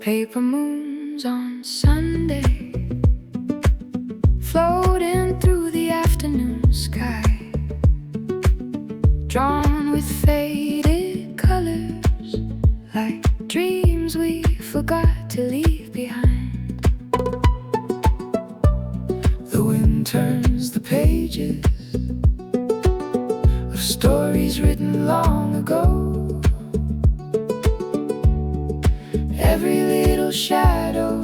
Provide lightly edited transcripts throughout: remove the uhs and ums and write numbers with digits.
Paper moons on Sunday, floating through the afternoon sky, drawn with faded colors, like dreams we forgot to leave behind. The wind turns the pages of stories written long ago. Every little shadow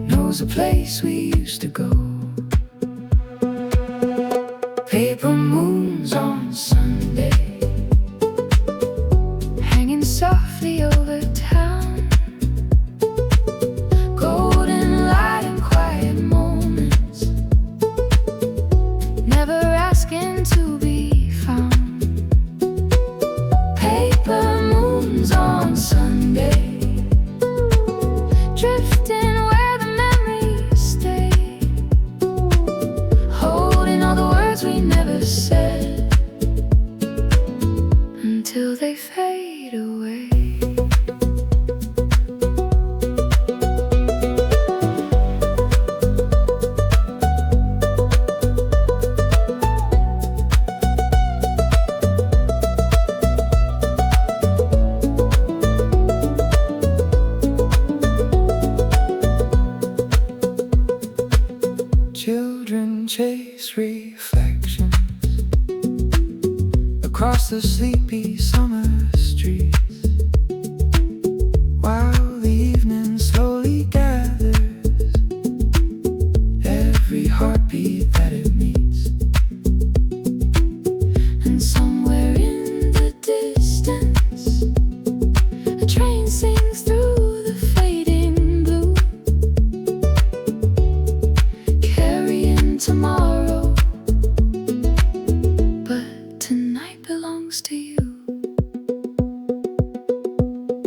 knows a place we used to go. Paper moons on Sunday, hanging softly over town. Golden light and quiet moments, never asking to be found. Paper moons on Sunday, drifting where the memories stay, holding all the words we never said until they fade away. Children chase reflections across the sleepy summer streets, while the evening slowly gathers every heartbeat that it meets. And somewhere in the distance, a train sings through the fading blue, carrying tomorrow, but tonight belongs to you.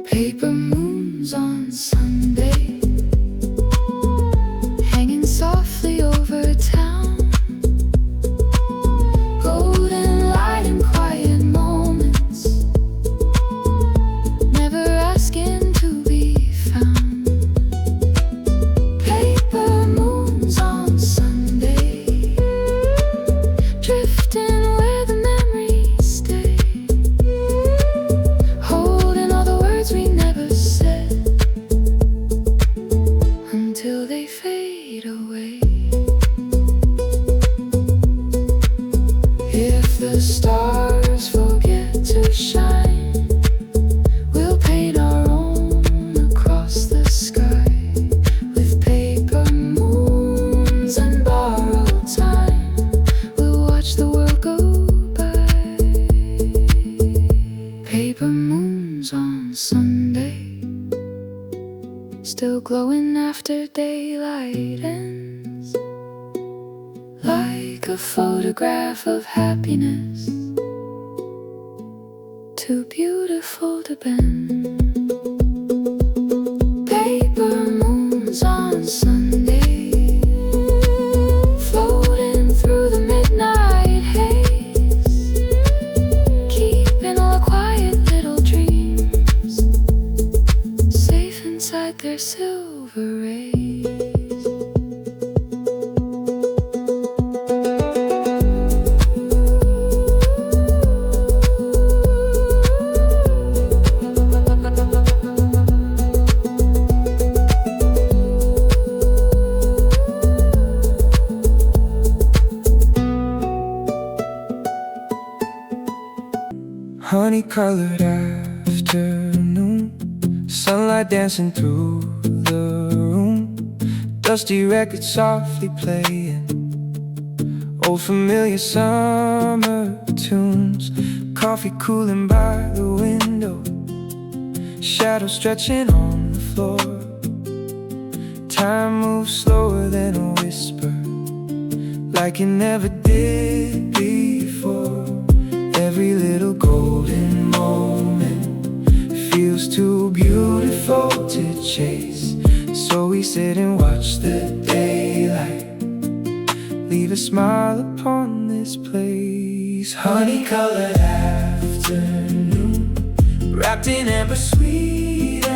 Paper moons on Sunday, hanging softly over town. Golden light and quiet moments, never asking to be found. Paper moons on Sunday, drifting where the memories stay, holding all the words we never said until they fade away. If the stars forget to shine, we'll paint our own across the sky with paper moons and borrowed time. We'll watch the world go by. Paper moons on Sunday, still glowing after daylight ends, like a photograph of happiness, too beautiful to bend. Paper moons on Sunday, floating through the midnight haze, keeping all the quiet little dreams safe inside their silver rays. Honey-colored afternoon, sunlight dancing through the room, dusty records softly playing old familiar summer tunes, coffee cooling by the window, shadows stretching on the floor. Time moves slower than a whisper, like it never did before. Every little golden moment feels too beautiful to chase, so we sit and watch the daylight leave a smile upon this place. Honey-colored afternoon, wrapped in amber sweet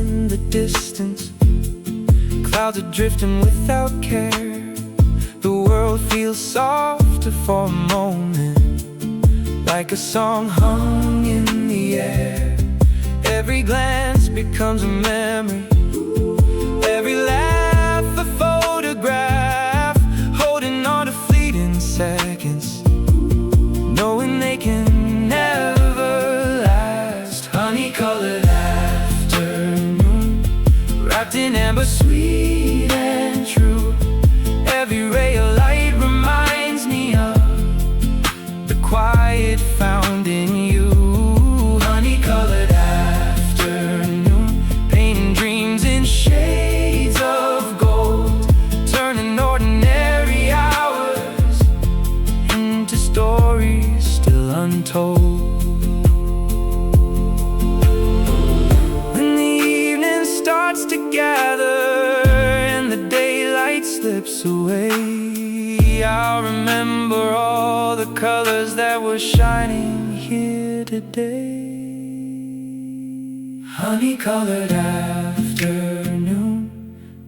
in the distance. Clouds are drifting without care. The world feels softer for a moment, like a song hung in the air. Every glance becomes a memory, every laugh a photograph, holding on to fleeting seconds, knowing they can never last. Honey-colored afternoon, wrapped in amber, sweet and true. Every ray of light reminds me of the quiet found in you. Honey-colored afternoon, painting dreams in shades of gold, turning ordinary hours into stories still untold. When the evening starts to gather and the daylight slips away, I'll remember all the colors that were shining here today. Honey-colored afternoon,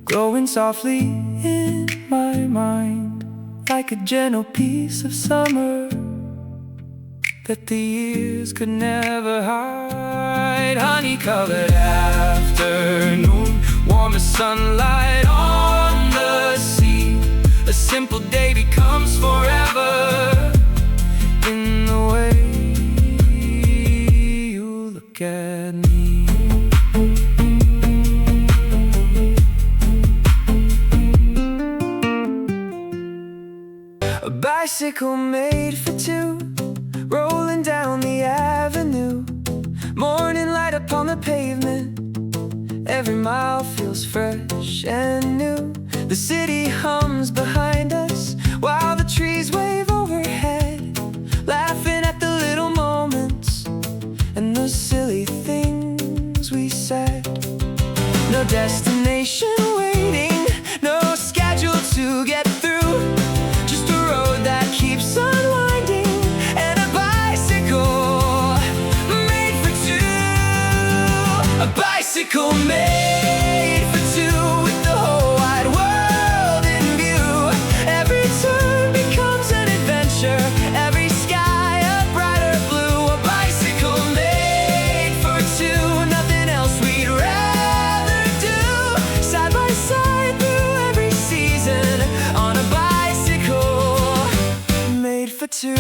glowing softly in my mind, like a gentle piece of summer that the years could never hide. Honey-colored afternoon, warm as sunlight on the sea. A simple day becomes forever in the way you look at me. A bicycle made for two, rolling down the avenue. Morning light upon the pavement, every mile feels fresh and new. The city hums behind us while the trees wave overhead, laughing at the little moments and the silly things we said. No destination waiting, no schedule to get through, just a road that keeps unwinding and a bicycle made for two. A bicycle made for two, with the whole wide world in view. Every turn becomes an adventure, every sky a brighter blue. A bicycle made for two, nothing else we'd rather do. Side by side through every season, on a bicycle made for two.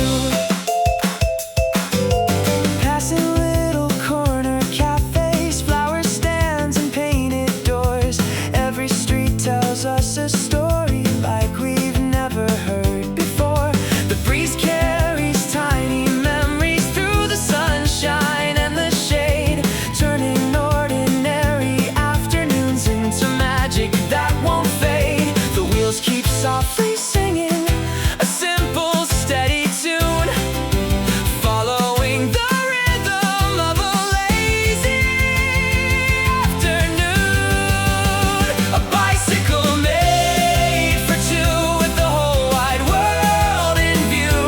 Passing little corner cafes, flower stands and painted doors. Every street tells us a story like we've never heard before. The breeze carries tiny memories through the sunshine and the shade, turning ordinary afternoons into magic that won't fade. The wheels keep softly singing a simple, steady tune, following the rhythm of a lazy afternoon. A bicycle made for two, with the whole wide world in view.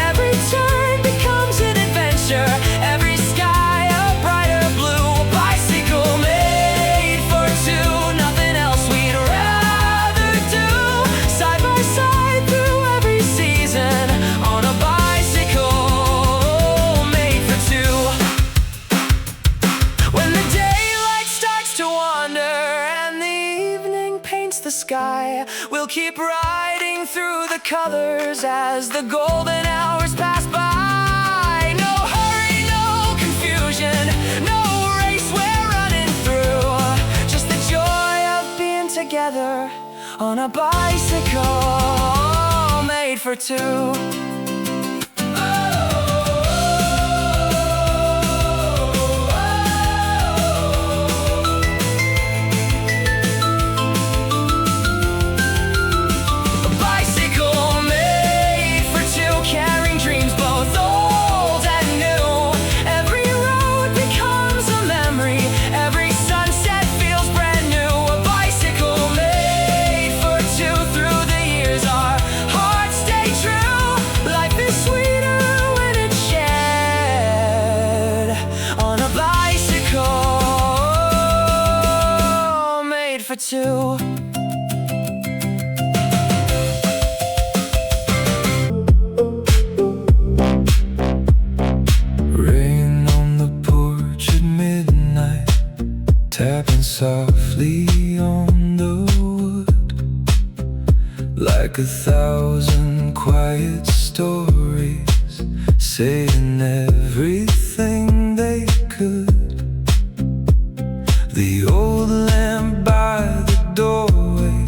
Every turn becomes an adventure, every sky a brighter blue. A bicycle made for two, nothing else we'd rather do. Side by side through every season, on a bicycle made for two. When the daylight starts to wander and the evening paints the sky, we'll keep riding through the colors as the golden hours pass by. No hurry, no confusion, no race we're running through, just the joy of being together on a bicycle made for two. A bicycle made for two, carrying dreams both old and new. Every road becomes a memory, every sunset feels brand new. A bicycle made for two, through the years our hearts stay true, for two. Rain on the porch at midnight, tapping softly on the wood, like 1,000 quiet stories, saying everything they could. The old lamp by the doorway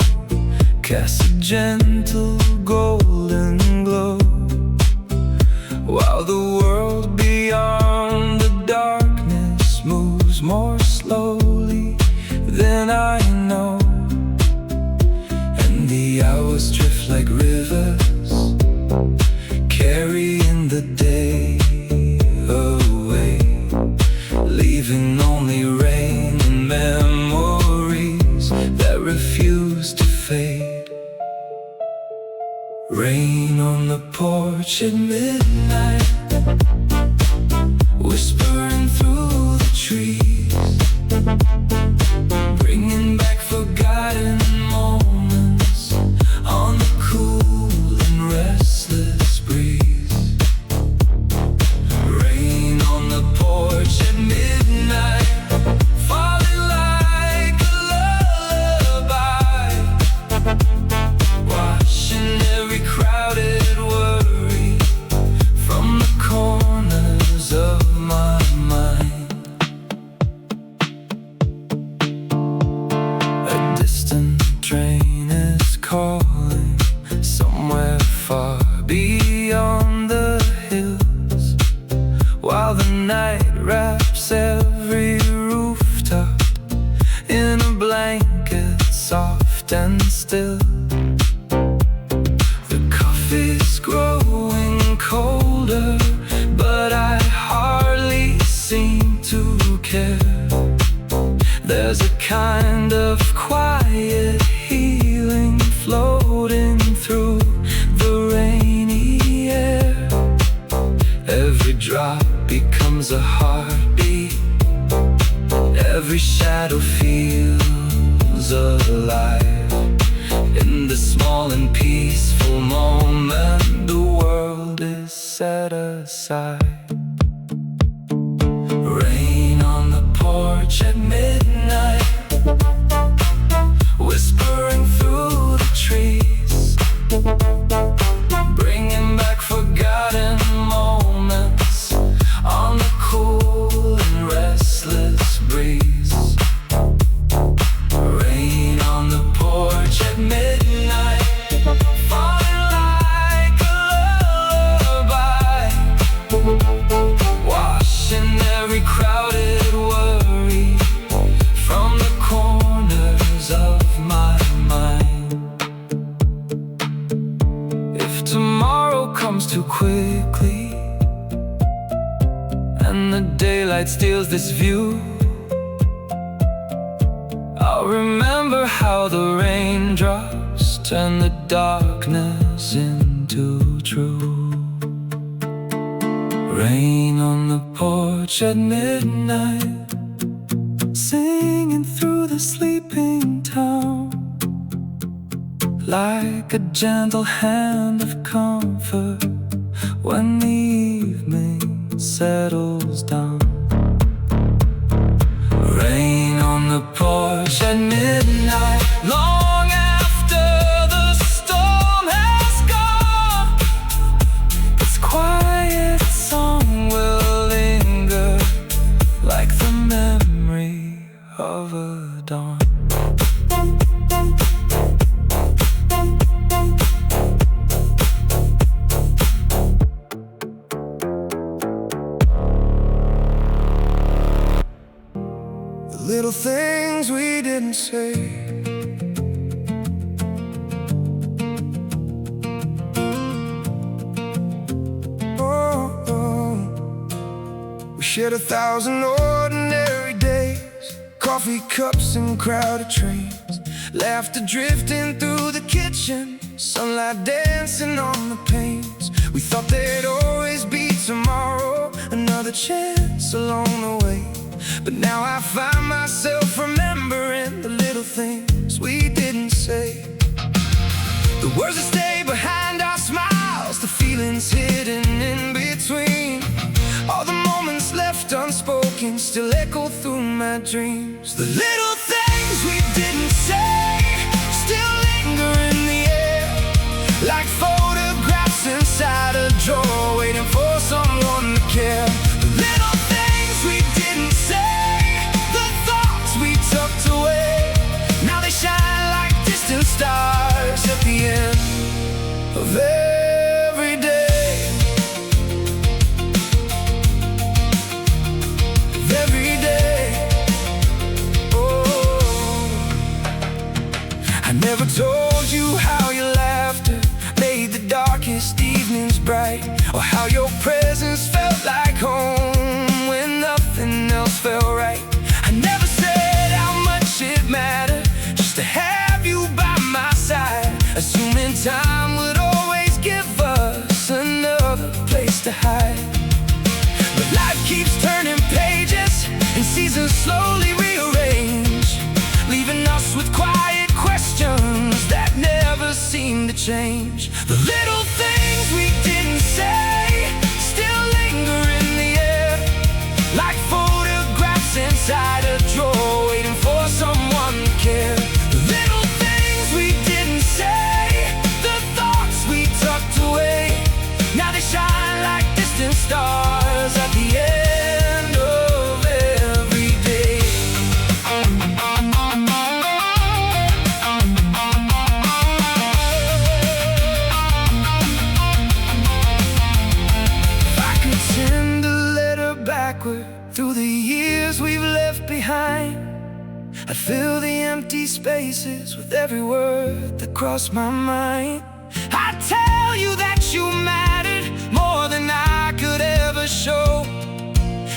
casts a gentle golden glow, while the world beyond the darkness moves more slowly than I know. And the hours drift like rivers, carrying the day away, leaving only rain and memories that refuse to fade. Rain on the porch at midnight, whispering through the trees, bringing back forgotten moments on the cool and restless breeze. Rain on the porch at midnight, falling like a lullaby, washing every crowded worry from the corners of my mind. A distant train is calling somewhere far beyond the hills, while the night wraps every rooftop in a blanket soft and still. The coffee's growing colder, but I hardly seem to care. There's a kind of quiet healing floating through the rainy air. Every drop becomes a heartbeat, every shadow feels alive. In the small and peaceful moment, the world is set aside. Rain on the porch at midnight, whispering through the trees, bringing back forgotten moments on the cool and restless breeze. Rain on the porch at midnight, falling like a lullaby, washing every crowded worry from the corners of my mind. If tomorrow comes too quickly and the daylight steals this view, I'll remember how the raindrops turn the darkness into true. Rain on the porch at midnight, singing through the sleeping town, like a gentle hand of comfort when the evening settles down. Rain on the porch at midnight, long after the storm has gone, its quiet song will linger like the memory of a dawn. Little things we didn't say, we shared 1,000 ordinary days, coffee cups and crowded trains, laughter drifting through the kitchen, sunlight dancing on the panes. We thought there'd always be tomorrow, another chance along the way. But now I find myself remembering the little things Words that stay behind our smiles, the feelings hidden in between. All the moments left unspoken still echo through my dreams. The little things we didn't say still linger in the air, like photographs inside a drawer, waiting for someone to care. The little things we didn't say, the thoughts we tucked away, now they shine like distant stars at the end of every day. Every day. Oh, I never told you how your laughter made the darkest evenings bright, or how your presence felt like home when nothing else felt right. I never said how much it mattered just to have you by my side, assuming time would always give us another place to hide. But life keeps turning pages and seasons slowly rearrange, leaving us with quiet questions that never seem to change. The little things we didn't say still linger in the air, like photographs inside a drawer, waiting for someone to care. The little things we didn't say, the thoughts we tucked away, now they shine like distant stars at the end of every day. If I could send a letter backward through the years we've left behind, I'd fill the empty spaces with every word that crossed my mind. I'd tell you that you mattered more than I could ever show,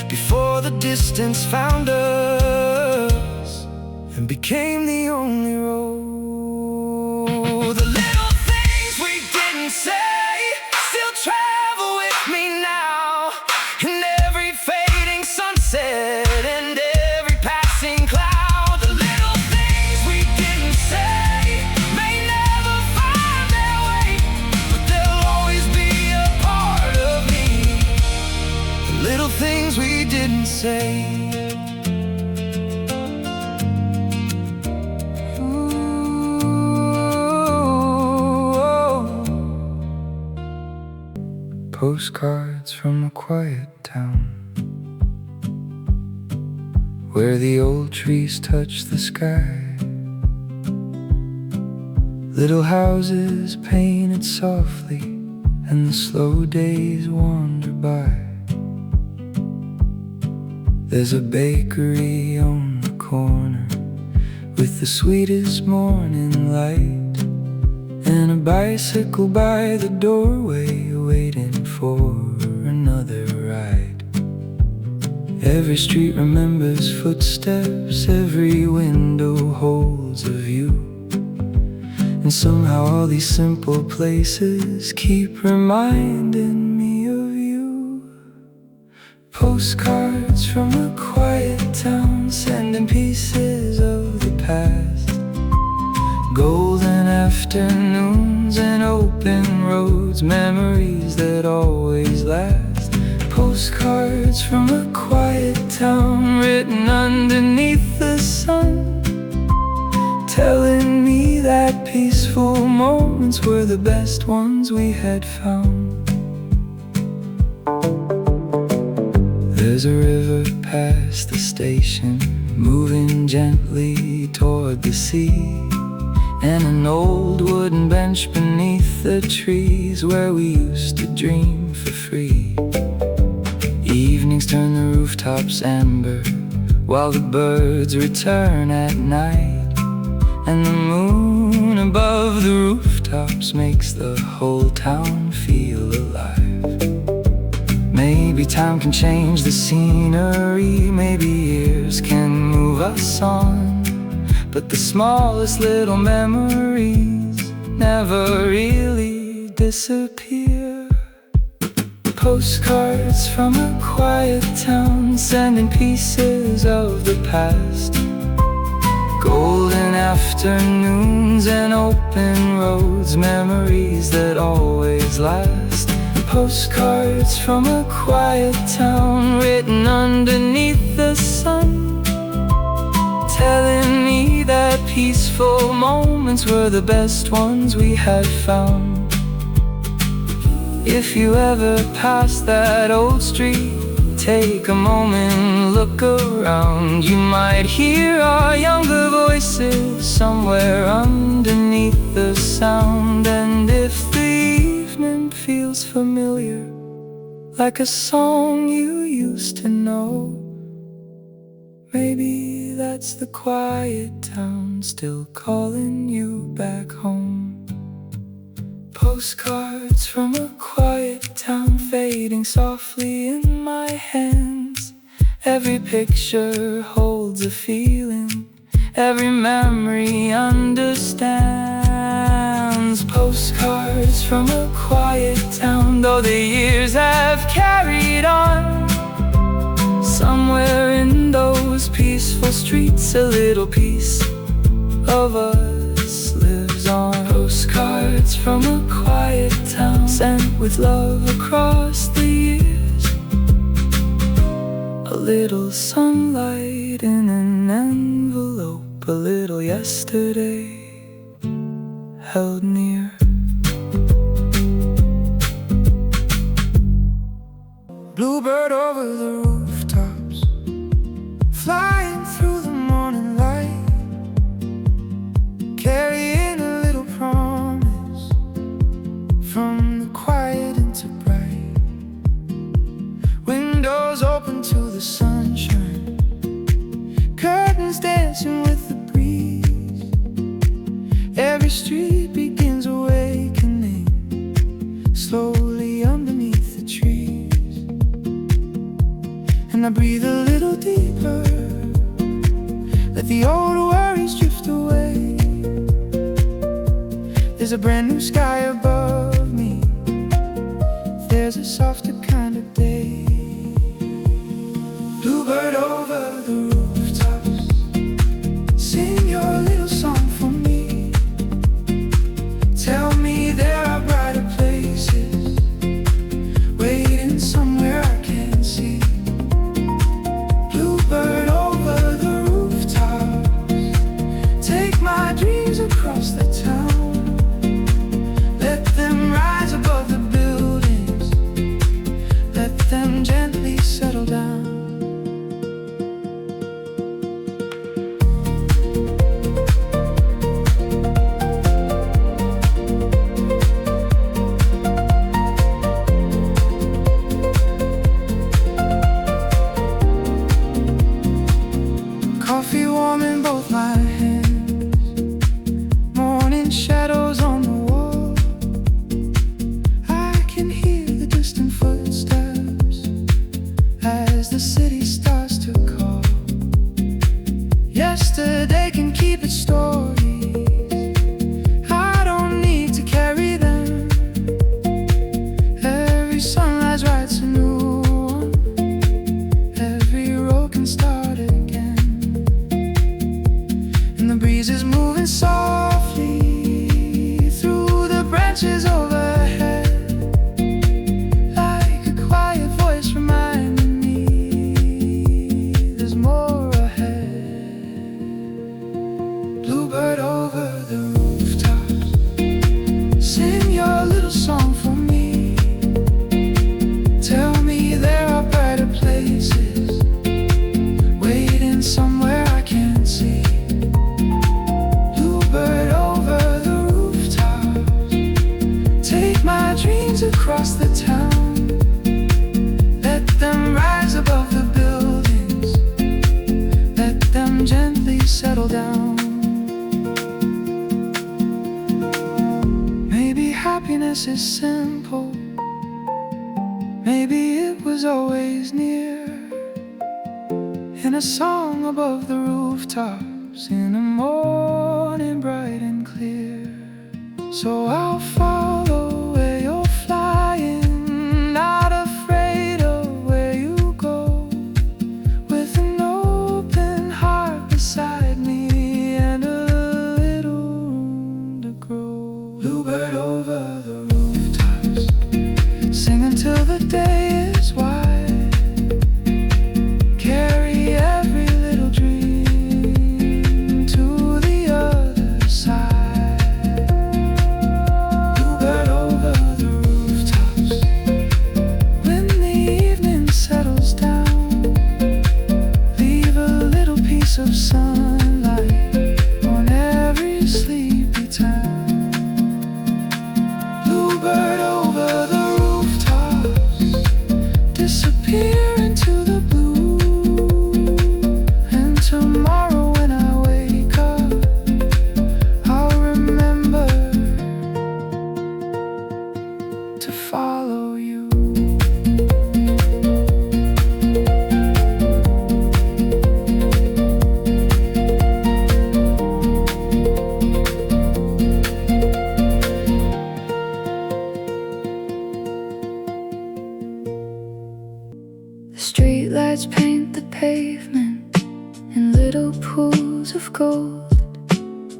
before the distance found us and became the only road. The little things we didn't say still travel with me now, in every fading sunset and every passing cloud. The little things we didn't say may never find their way, but they'll always be a part of me. The little things we didn't say. Ooh. Postcards from a quiet town, where the old trees touch the sky. Little houses painted softly, and the slow days wander by. There's a bakery on the corner with the sweetest morning light, and a bicycle by the doorway waiting for another ride. Every street remembers footsteps, every window holds a view, and somehow all these simple places keep reminding me of you. Postcards from a quiet town, sending pieces of the past, golden afternoons and open roads, memories that always last. Postcards from a quiet town, written underneath the sun, telling me that peaceful moments were the best ones we had found. There's a river past the station, moving gently toward the sea, and an old wooden bench beneath the trees where we used to dream for free. Evenings turn the rooftops amber, while the birds return at night, and the moon above the rooftops makes the whole town feel alive. Maybe time can change the scenery, maybe years can move us on, but the smallest little memories never really disappear. Postcards from a quiet town, sending pieces of the past, golden afternoons and open roads, memories that always last. Postcards from a quiet town written underneath the sun, telling me that peaceful moments were the best ones we had found. If you ever pass that old street, take a moment, look around. You might hear our younger voices somewhere underneath the sound. And if the evening feels familiar, like a song you used to know, maybe that's the quiet town still calling you back home. Postcards from a quiet town fading softly in my hands. Every picture holds a feeling, every memory understands. Postcards from a quiet town, though the years have carried on, somewhere in those peaceful streets a little piece of us lives on. Postcards from a quiet town, sent with love across the years. A little sunlight in an envelope, a little yesterday held near. Bluebird over the rooftops, flying through the morning light, carrying a little promise from the quiet into bright. Windows open to the sunshine, curtains dancing with the breeze. Every street begins awakening slowly underneath the trees. And I breathe a little deeper, let the old worries drift away. There's a brand new sky above me, there's a softer kind of day. Bluebird over the rooftops, sing your little song for me. Tell me there are brighter places waiting somewhere I can't see. Bluebird over the rooftops, take my dreams across the town. Let them rise above the buildings, let them gently settle down. Coffee warm in both my hands, morning shadows on the wall. I can hear the distant footsteps as the city starts to call. Yesterday can keep its stories, I don't need to carry them. Every sunrise writes a new one, every road can start again. And the breeze is moving softly through the branches overhead, like a quiet voice reminding me there's more ahead. Bluebird over the rooftops, sing your little song for me. Tell me there are brighter places waiting somewhere I can't see. Bluebird over the rooftops, take my dreams across the town. Let them rise above the buildings, let them gently settle down. Maybe happiness is simple, maybe it was always near, in a song above the rooftops, in a morning bright and clear. So I'll follow where you're flying, not afraid of where you go, with an open heart beside me and a little room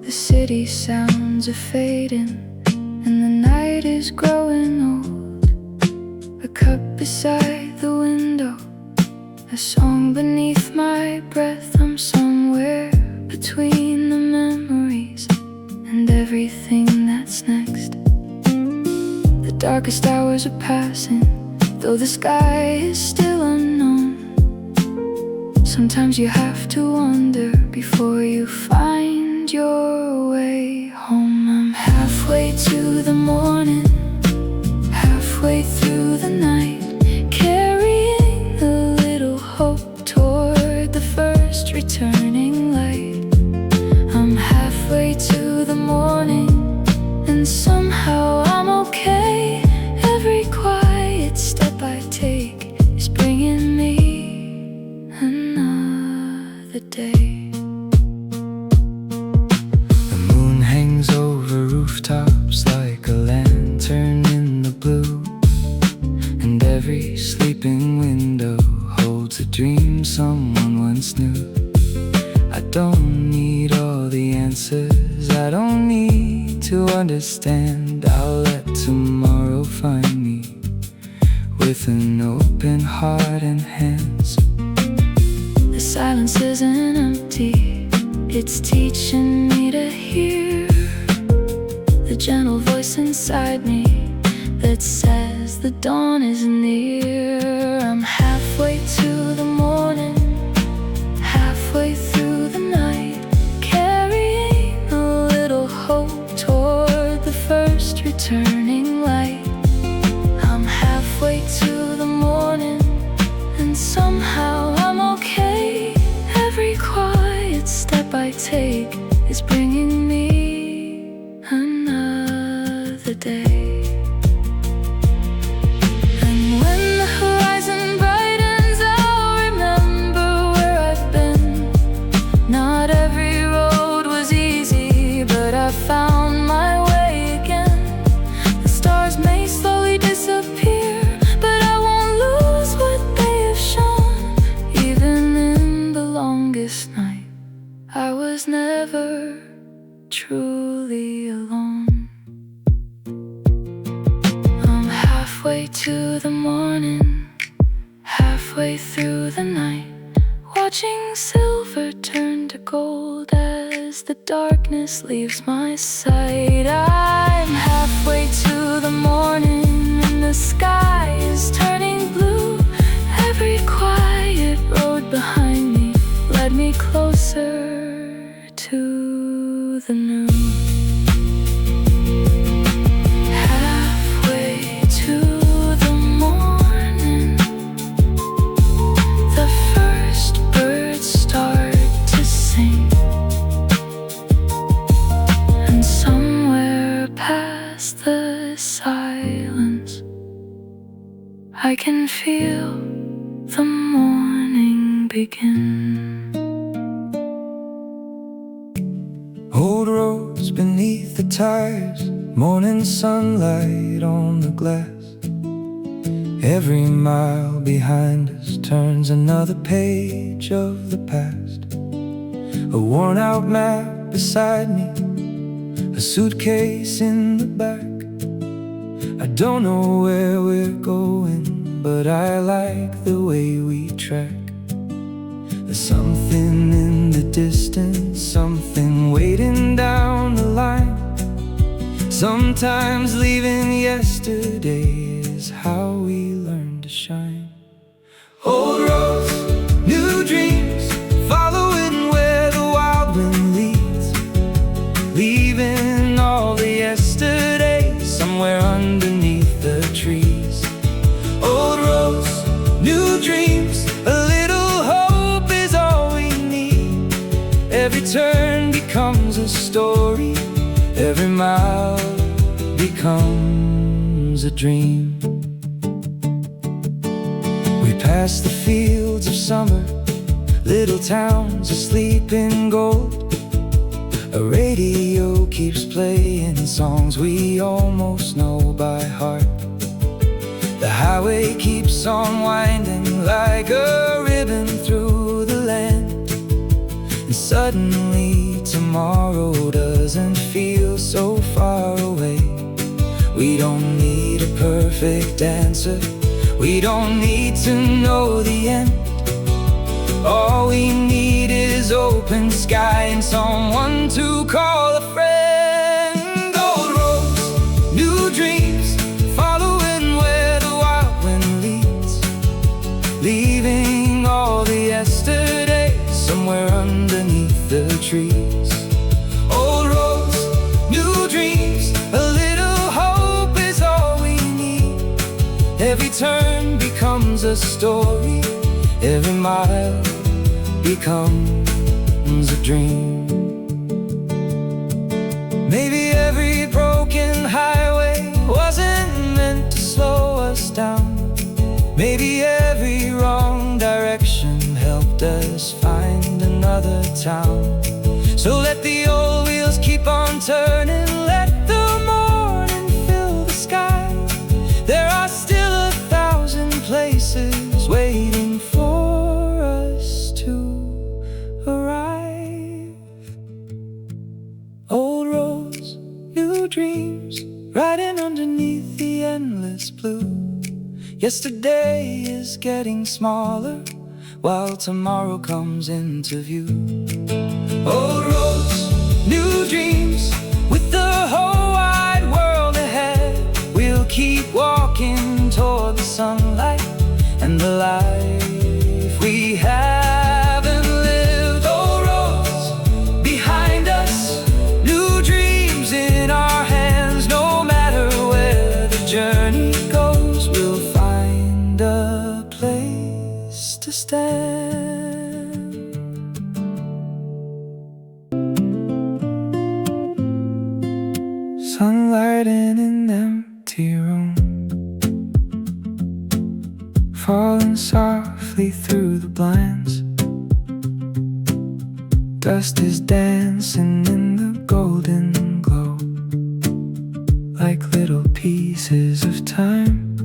The city sounds are fading, and the night is growing old. A cup beside the window, a song beneath my breath. I'm somewhere between the memories and everything that's next. The darkest hours are passing, though the sky is still unknown. Sometimes you have to wander before you find your way home. I'm halfway to the morning, halfway through the night, carrying a little hope toward the first returning light. I'm halfway to the morning, and somehow I'm okay. Every quiet step I take is bringing me another day. The moon hangs over rooftops like a lantern in the blue, and every sleeping window holds a dream someone once knew. I don't need all the answers, I don't need to understand. I'll let tomorrow find me with an open heart and hands. The silence isn't empty, it's teaching me to hear the gentle voice inside me that says the dawn is near. I'm halfway to the morning, halfway through the night, carrying a little hope toward the first returning light. I'm halfway to the morning, and somehow I'm okay. Every quiet step I take is bringing me another day. And when the horizon brightens, I'll remember where I've been. Not every road was easy, but I found my way again. The stars may slowly disappear, but I won't lose what they have shown. Even in the longest night, I was never truly alone. I'm halfway to the morning, halfway through the night, watching silver turn to gold as the darkness leaves my sight. I'm halfway to the morning, and the sky is turning blue. Every quiet road behind me led me closer to the new. Halfway to the morning, the first birds start to sing, and somewhere past the silence, I can feel the morning begin. Old roads beneath the tires, morning sunlight on the glass. Every mile behind us turns another page of the past. A worn out map beside me, a suitcase in the back. I don't know where we're going, but I like the way we track. There's something in the distance, something waiting down the line. Sometimes leaving yesterday is how we learn to shine. Old roads, new dreams, following where the wild wind leads, leaving all the yesterday somewhere underneath the trees. Old roads, new dreams, a little hope is all we need. Every turn becomes a story, every mile becomes a dream. We pass the fields of summer, little towns asleep in gold. A radio keeps playing songs we almost know by heart. The highway keeps on winding like a ribbon through the land. And suddenly tomorrow tomorrow doesn't feel so far away. We don't need a perfect answer. We don't need to know the end. All we need is open sky and someone to call a friend. Old roads, new dreams, following where the wild wind leads, leaving all the yesterdays somewhere underneath the trees. Old roads, new dreams, a little hope is all we need. Every turn becomes a story, every mile becomes a dream. Maybe every broken highway wasn't meant to slow us down. Maybe every wrong direction helped us find another town. So let the old wheels keep on turning, let the morning fill the sky. There are still 1,000 places waiting for us to arrive. Old roads, new dreams, riding underneath the endless blue. Yesterday is getting smaller while tomorrow comes into view. Old roads, new dreams, with the whole wide world ahead. We'll keep walking toward the sunlight and the life we haven't lived. Old roads behind us, new dreams in our hands. No matter where the journey goes, we'll find a place to stand. Sunlight in an empty room, falling softly through the blinds. Dust is dancing in the golden glow, like little pieces of time.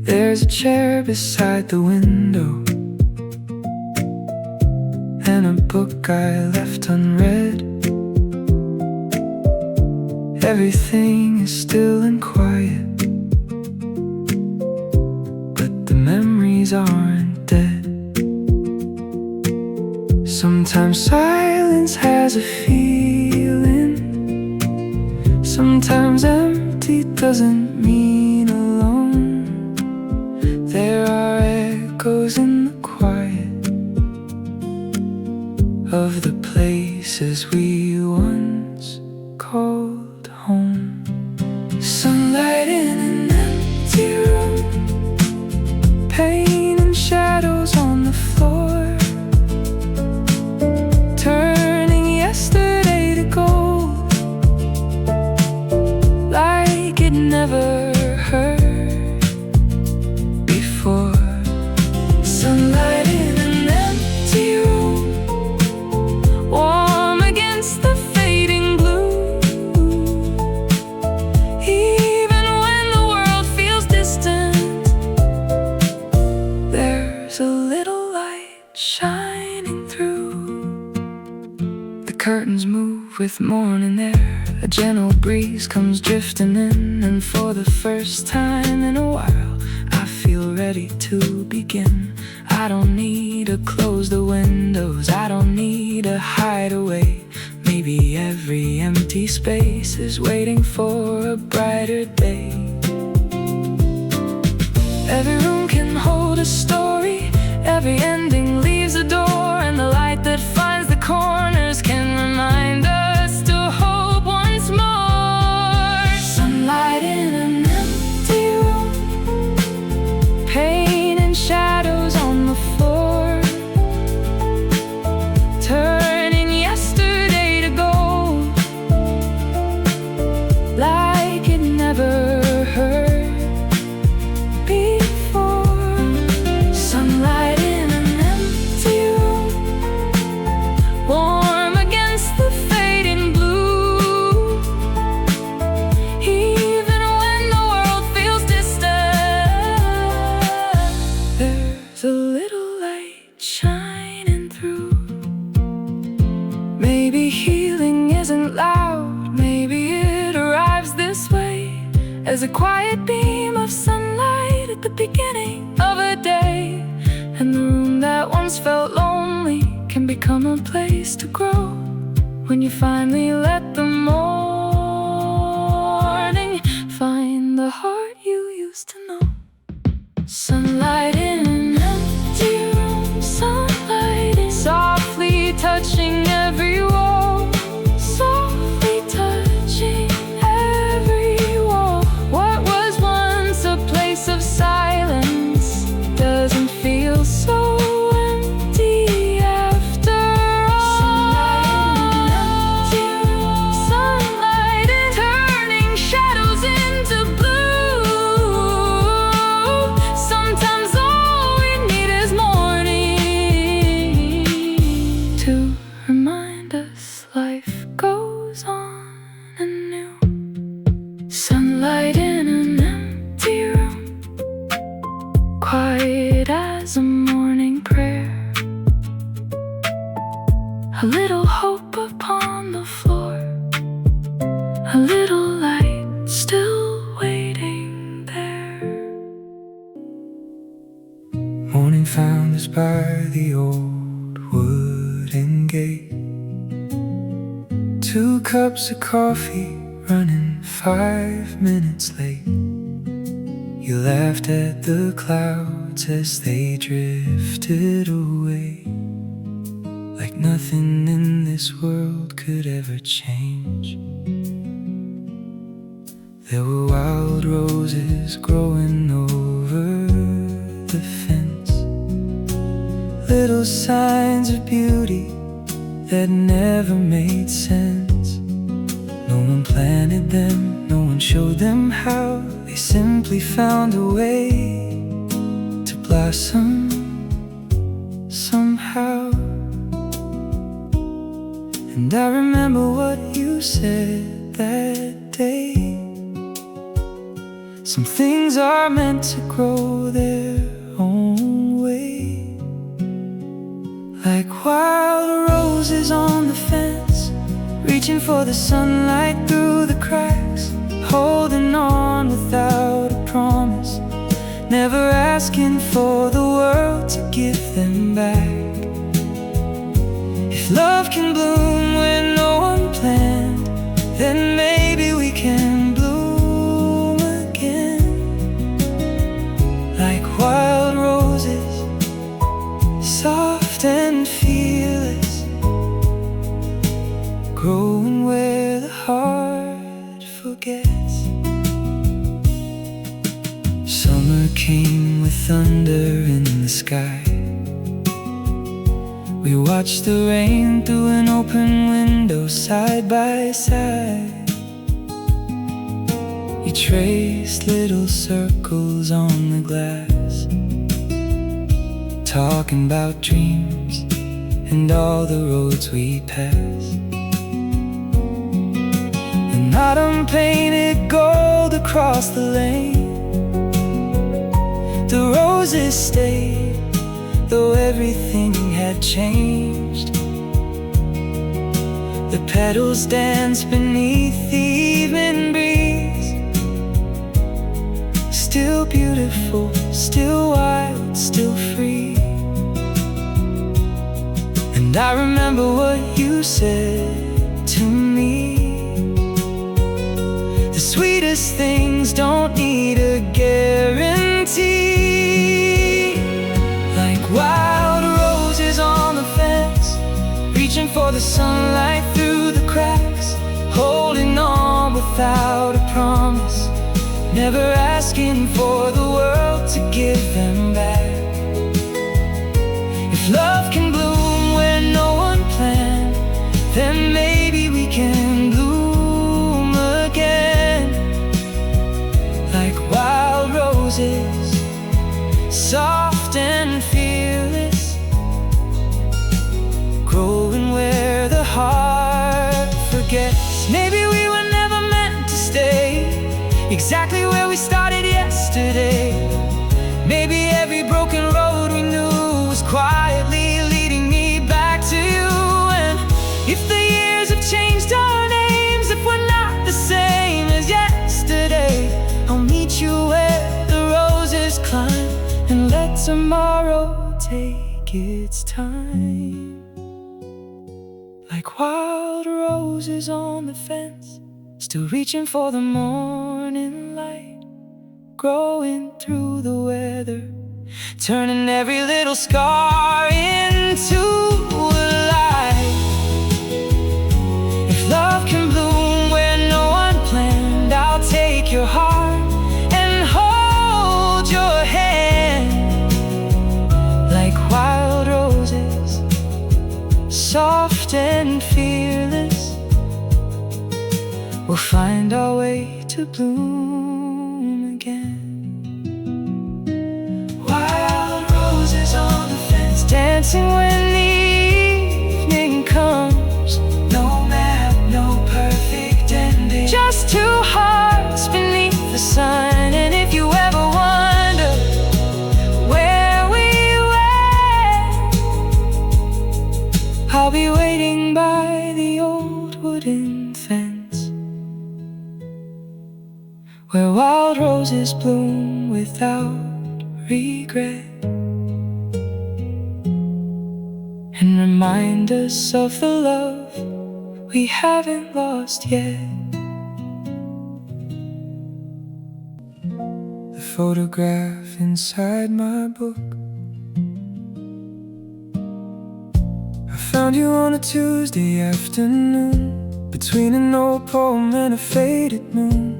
There's a chair beside the window, and a book I left unread. Everything is still and quiet, but the memories aren't dead. Sometimes silence has a feeling, sometimes empty doesn't mean alone. There are echoes in the quiet of the places we once called home. Sunlight in an empty room, pain and shadows on the floor, turning yesterday to gold, like it never hurt before. Sunlight in an empty room, warm against the fading blue. Even when the world feels distant, there's a little light shining through. The curtains move with morning air, a gentle breeze comes drifting in, and for the first time in a while I feel ready to begin. I don't need to close the windows, I don't need to hide away. Maybe every empty space is waiting for a brighter day. Every room can hold a story, every ending leaves a door, and the light that finds the corners can remind us to hope once more. Sunlight in an empty room, pain and shadows on the floor, turning yesterday to gold, like it never hurt before. Sunlight in an empty as a quiet beam of sunlight at the beginning of a day. And the room that once felt lonely can become a place to grow when you finally let the morning find the heart you used to know. Sunlight in an empty room, sunlight in softly touching every wall, softly touching every wall. What was once a place of silence doesn't feel so empty after all. Sunlight in turning shadows into blue. Sometimes all we need is morning to remind us life goes on anew. Sunlight in an empty room, quiet as a morning prayer. A little hope upon the floor, a little light still waiting there. Morning found us by the old wooden gate. 2 cups of coffee running 5 minutes late. You laughed at the clouds as they drifted away, like nothing in this world could ever change. There were wild roses growing over the fence, little signs of beauty that never made sense. No one planted them, no one showed them how. They simply found a way to blossom somehow. And I remember what you said that day. Some things are meant to grow their own way, like wild roses on the fence, reaching for the sunlight through the cracks, holding on without a promise, never asking for the world to give them back. If love can bloom when no one planned, then maybe we can bloom again, like wild roses, soft and fearless, growing where the heart forgets. Summer came with thunder in the sky. We watched the rain through an open window side by side. You traced little circles on the glass, talking about dreams and all the roads we passed. And autumn painted gold across the lane. The roses stayed, though everything had changed. The petals danced beneath the evening breeze, still beautiful, still wild, still free. And I remember what you said to me. The sweetest things don't need a guarantee, like wild roses on the fence, reaching for the sunlight through the cracks, holding on without a promise, never asking for the world to give them back. If love can bloom where no one planned, then maybe we can bloom again, like wild roses, soft and fearless, growing where the heart forgets. Maybe we were never meant to stay exactly where we started yesterday. Maybe every broken road we knew was quietly leading me back to you. And if the years have changed our names, if we're not the same as yesterday, tomorrow take its time. Like wild roses on the fence, still reaching for the morning light, growing through the weather, turning every little scar into a light. If love can bloom where no one planned, I'll take your heart and hold your hand. Like wild roses, soft and fearless, we'll find our way to bloom again. Wild roses on the fence, dancing when the evening comes. No map, no perfect ending, just two hearts beneath the sun. And if you ever wonder where we went, I'll be waiting by the old wooden fence, where wild roses bloom without regret, and remind us of the love we haven't lost yet. The photograph inside my book, I found you on a Tuesday afternoon, between an old poem and a faded moon.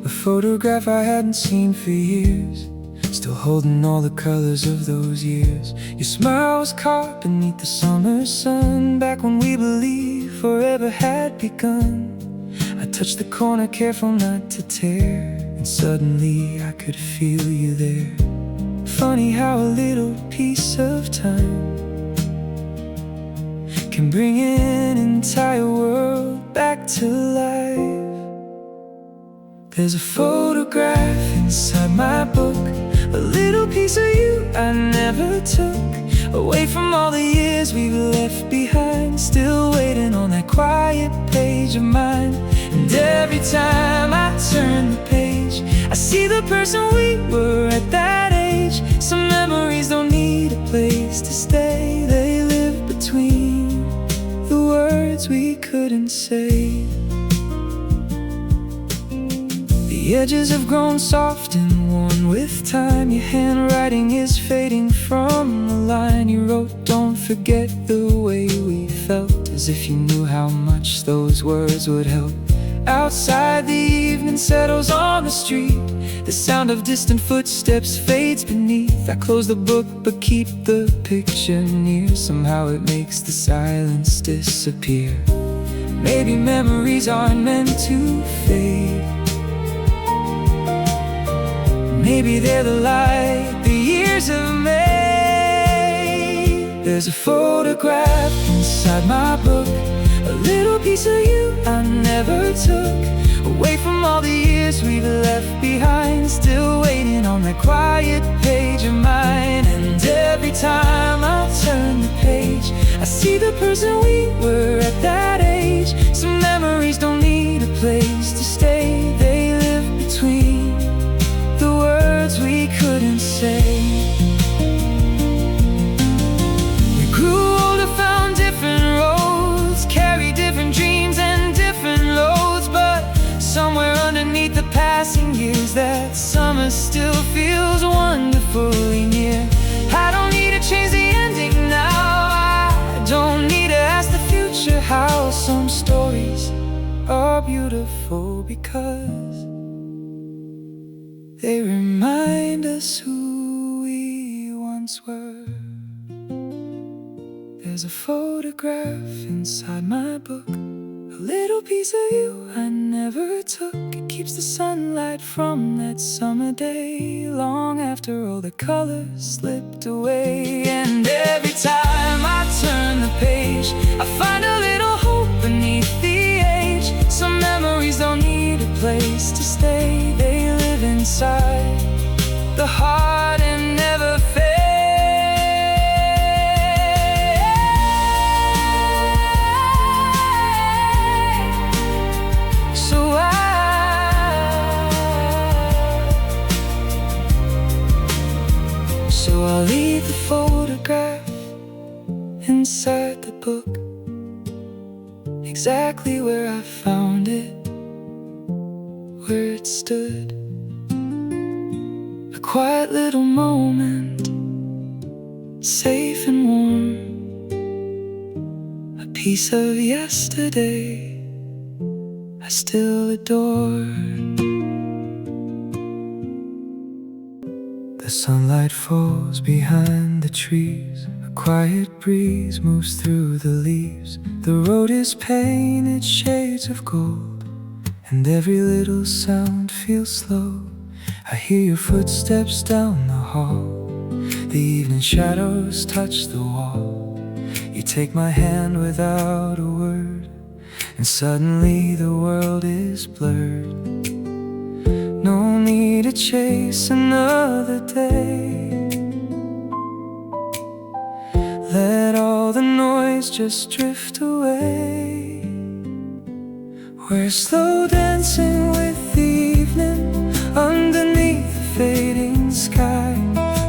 A photograph I hadn't seen for years, still holding all the colors of those years. Your smile was caught beneath the summer sun, back when we believed forever had begun. I touched the corner, careful not to tear, and suddenly I could feel you there. Funny how a little piece of time can bring an entire world back to life. There's a photograph inside my book, a little piece of you I never took, away from all the years we've left behind, still waiting on that quiet page of mine. And every time I turn the page, I see the person we were at that age. Some memories don't need a place to stay, they live between the words we couldn't say. The edges have grown soft and worn with time, your handwriting is fading from the line you wrote. Don't forget the way we felt, as if you knew how much those words would help. Outside, the evening settles on the street, the sound of distant footsteps fades beneath. I close the book but keep the picture near, somehow it makes the silence disappear. Maybe memories aren't meant to fade, maybe they're the light the years have made. There's a photograph inside my book, a little piece of you I never took, away from all the years we've left behind, still waiting on that quiet page of mine. And every time I turn the page, I see the person we were at that age. Some memories don't need a place to stay, they live between the words we couldn't say. We grew older, found different roads, carried different dreams and different loads, but somewhere underneath the passing years, that summer still feels wonderfully near. I don't need to change the ending now, I don't need to ask the future how. Some stories are beautiful because they remind us who we once were. There's a photograph inside my book, a little piece of you I never took. It keeps the sunlight from that summer day, long after all the colors slipped away. And every time I turn the page, I find a little hope beneath the age. Some memories don't need a place to stay, they live inside the heart and never fade. So I'll exactly where I found it, where it stood. A quiet little moment, safe and warm, a piece of yesterday I still adore. The sunlight falls behind the trees, a quiet breeze moves through the leaves. The road is painted shades of gold, and every little sound feels slow. I hear your footsteps down the hall, the evening shadows touch the wall. You take my hand without a word, and suddenly the world is blurred. No need to chase another day. Let all the noise just drift away. We're slow dancing with the evening underneath the fading sky,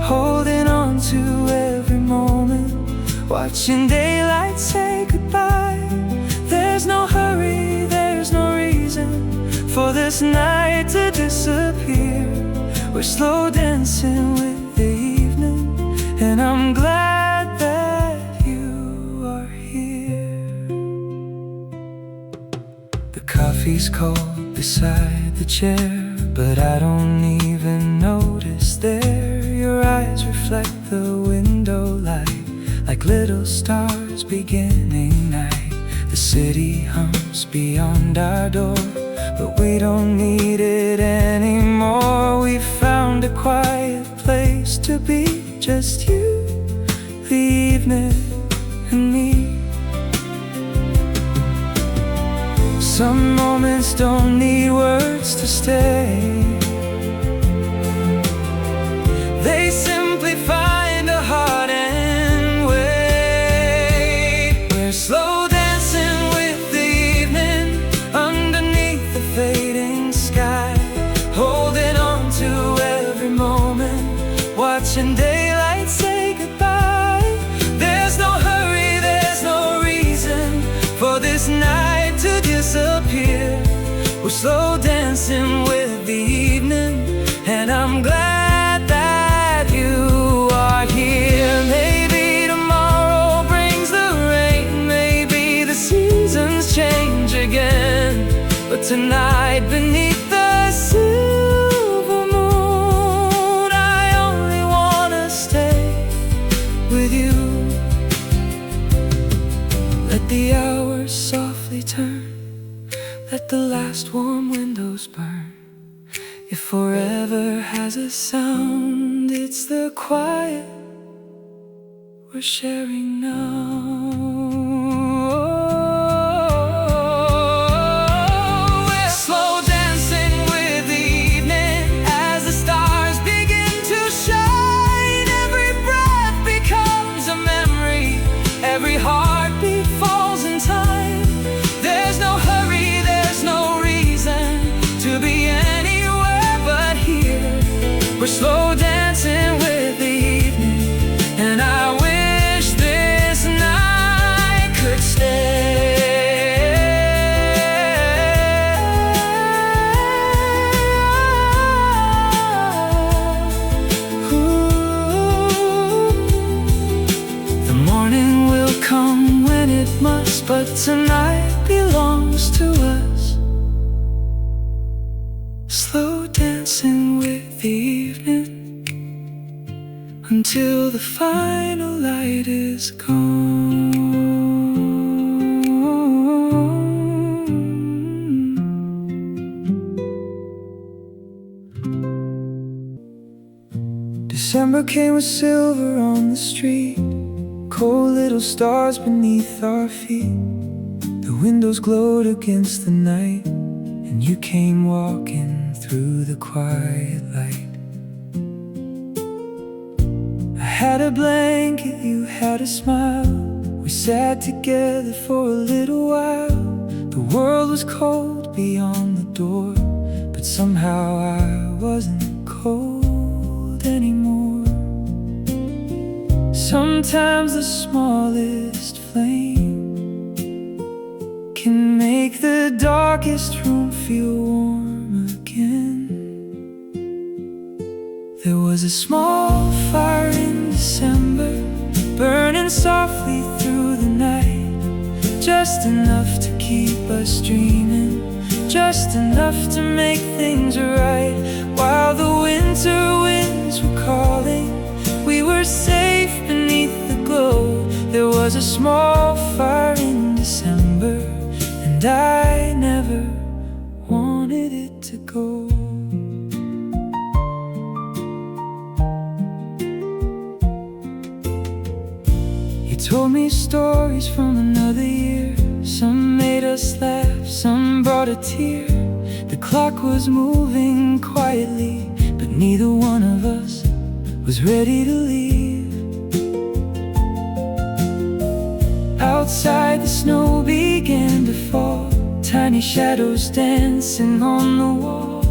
holding on to every moment, watching daylight say goodbye. There's no hurry, there's no reason for this night to disappear. We're slow dancing with the evening, and I'm glad that you are here. The coffee's cold beside the chair, but I don't even notice there. Your eyes reflect the window light like little stars beginning night. The city hums beyond our door, but we don't need it anymore. We found a quiet place to be, just you, the evening, and me. Some moments don't need words to stay. They simply find a heart and wait. We're slow dancing with the evening underneath the fading sky, holding on to every moment, watching daylight say goodbye. There's no hurry, there's no reason for this night to disappear. We're slow dancing with the evening, and I'm glad that you are here. Maybe tomorrow brings the rain, maybe the seasons change again, but tonight beneath the silver moon, I only wanna stay with you. Let the hours softly turn, let the last warm windows burn. If forever has a sound, it's the quiet we're sharing now. We're slow dancing with the evening as the stars begin to shine. Every breath becomes a memory, every heartbeat falls in time. There's no hurry, there's no reason to be anywhere but here. We're slow dancing with the evening, and I wish this night could stay. Ooh. The morning will come when it must, but tonight belongs to us. Slow dancing with the evening until the final light is gone. December came with silver on the street, cold little stars beneath our feet. The windows glowed against the night, and you came walking through the quiet light. I had a blanket, you had a smile. We sat together for a little while. The world was cold beyond the door, but somehow I wasn't cold anymore. Sometimes the smallest flame can make the darkest room feel warm again. There was a small fire in December, burning softly through the night, just enough to keep us dreaming, just enough to make things right. While the winter winds were calling, we were safe beneath the glow. There was a small fire in December, and I never wanted it to go. You told me stories from another year. Some made us laugh, some brought a tear. The clock was moving quietly, but neither one of us was ready to leave. Outside the snow began to fall, tiny shadows dancing on the wall.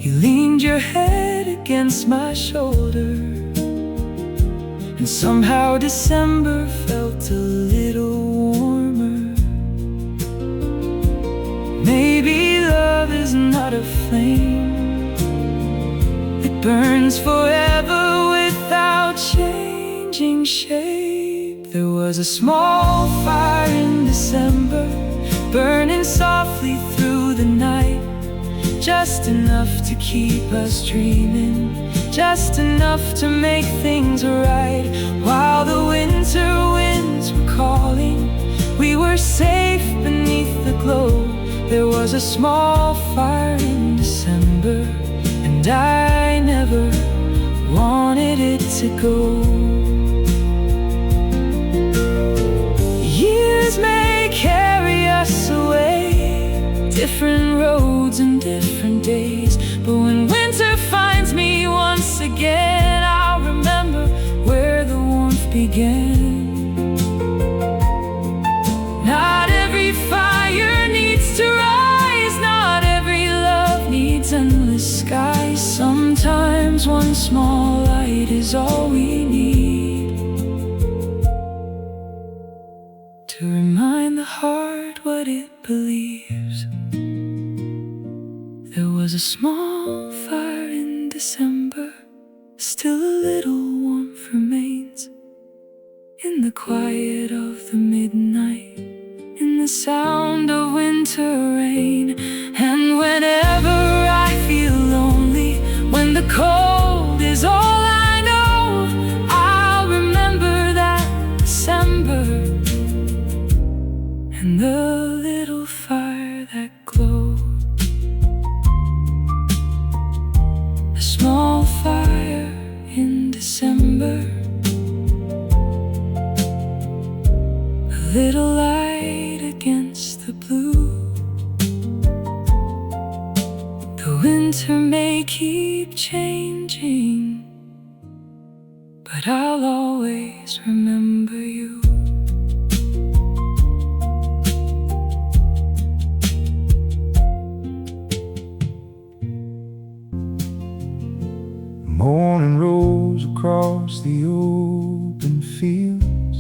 You leaned your head against my shoulder, and somehow December felt a little warmer. Maybe love is not a flame, it burns forever without changing shape. There was a small fire in December, burning softly through the night, just enough to keep us dreaming, just enough to make things right. While the winter winds were calling, we were safe beneath the glow. There was a small fire in December, and I never wanted it to go. Years may carry us away, different roads and different days, but when winter finds me once again, I'll remember where the warmth began. Not every fire needs to rise, not every love needs endless skies. Sometimes one small light is all we need to remind the heart what it believes. There was a small fire in December, still a little warmth remains in the quiet of the midnight, in the sound of winter rain. And whenever I feel lonely, when the cold is all I know, I'll remember that December and the little fire that glowed. A small fire in December, a little light against the blue. The winter may keep changing, but I'll always remember you. Morning rose across the open fields,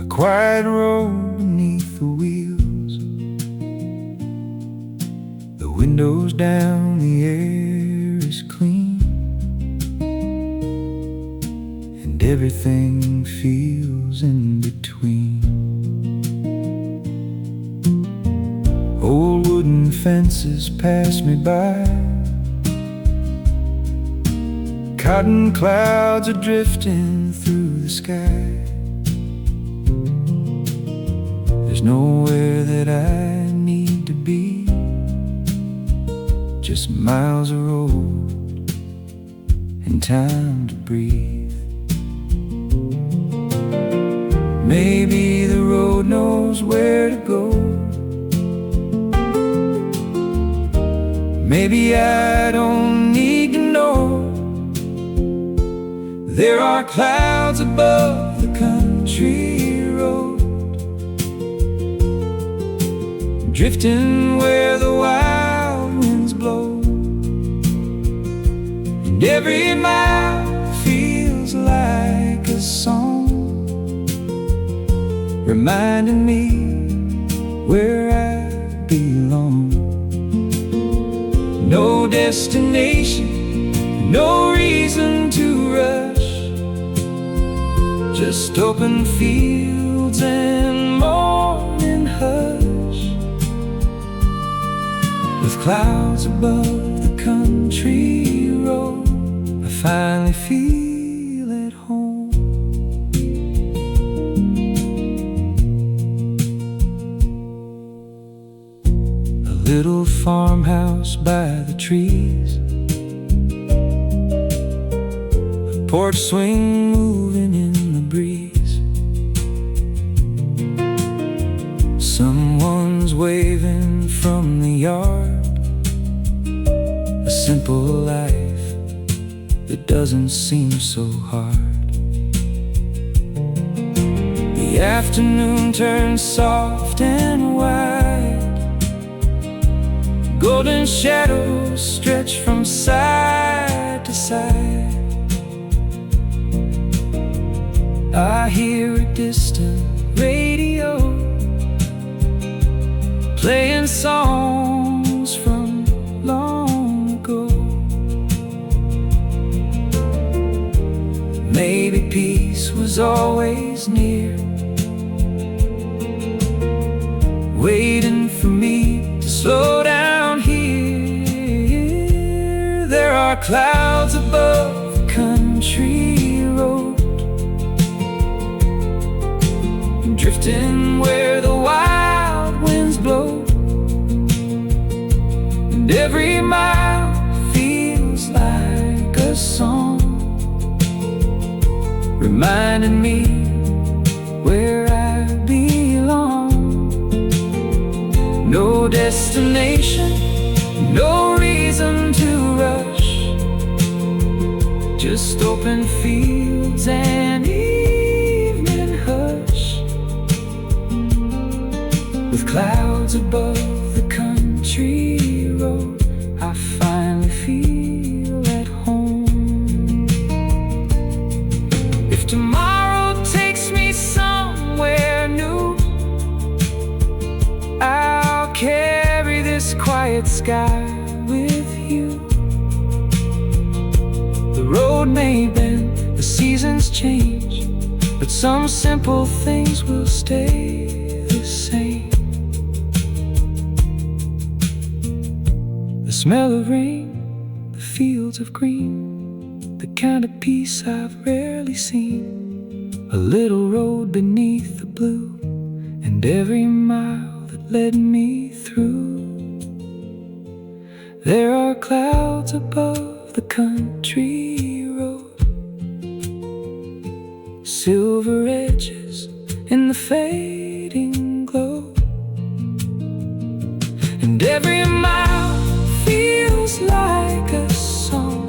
a quiet road beneath the wheels. The windows down, the air is clean, and everything feels in between. Old wooden fences pass me by, cotton clouds are drifting through the sky. There's nowhere that I need to be, just miles of road and time to breathe. Maybe the road knows where to go, maybe I don't need to know. There are clouds above the country road, drifting where the wild winds blow, and every mile feels like a song, reminding me where I belong. No destination, no reason to rush, just open fields and morning hush, with clouds above the country road. I finally feel at home. A little farmhouse by the trees, a porch swing moving in the breeze, someone's waving from the yard. A simple life that doesn't seem so hard. The afternoon turns soft and wide, golden shadows stretch from side to side. I hear a distant radio playing songs from long ago. Maybe peace was always near, waiting for me to slow down here. There are clouds above the country road, drifting where the wild winds blow, and every mile feels like a song, reminding me where I belong. No destination, no reason to rush, just open fields and evening hush, with clouds above the country road. I finally feel at home. If tomorrow takes me somewhere new, I'll carry this quiet sky with you. The road may bend, the seasons change, but some simple things will stay the same. The smell of rain, the fields of green, the kind of peace I've rarely seen. A little road beneath the blue, and every mile that led me through. There are clouds above the country road, silver edges in the fading glow, and every mile feels like a song,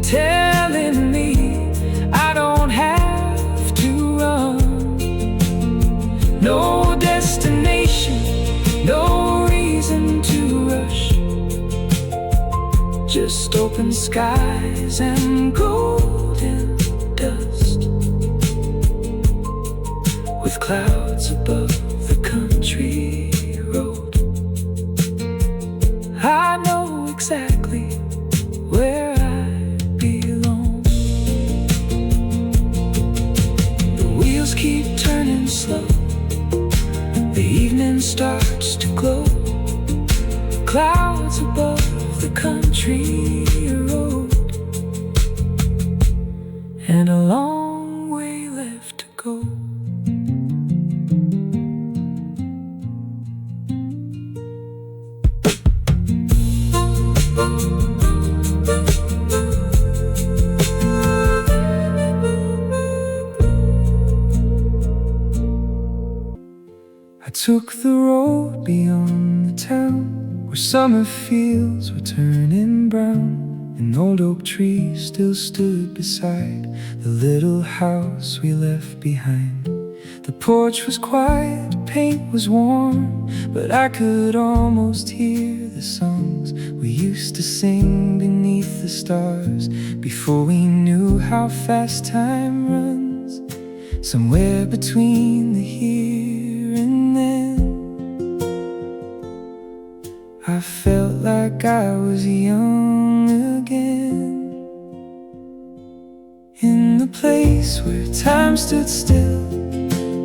telling me I don't have to run. No destination, no reason to rush, just open skies and golden dust, with clouds above the country road. I know exactly where I belong. The wheels keep turning slow, the evening starts to glow, clouds above the country road, and a long way left to go. I took the road beyond the town, where summer fields were turning brown, and old oak trees still stood beside the little house we left behind. The porch was quiet, paint was warm, but I could almost hear the songs we used to sing beneath the stars, before we knew how fast time runs. somewhere between the here and then. I felt like I was young again, in the place where time stood still,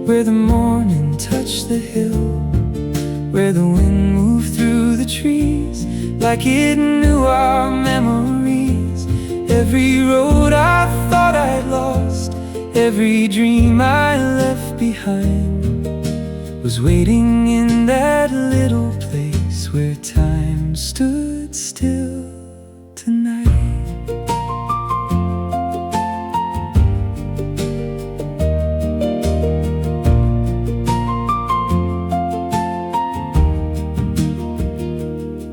where the morning touched the hill, where the wind moved through the trees like it knew our memories. Every road I thought I'd lost, every dream I left behind, was waiting in that little place where time stood still tonight.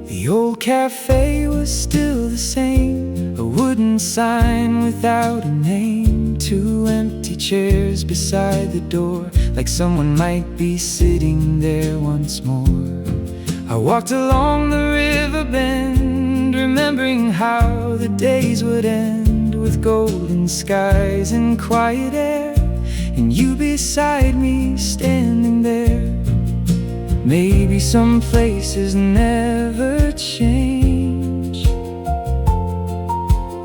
The old cafe was still the same, a wooden sign without a name, two empty chairs beside the door, like someone might be sitting there once more. I walked along the river bend, remembering how the days would end, with golden skies and quiet air, and you beside me standing there. Maybe some places never change,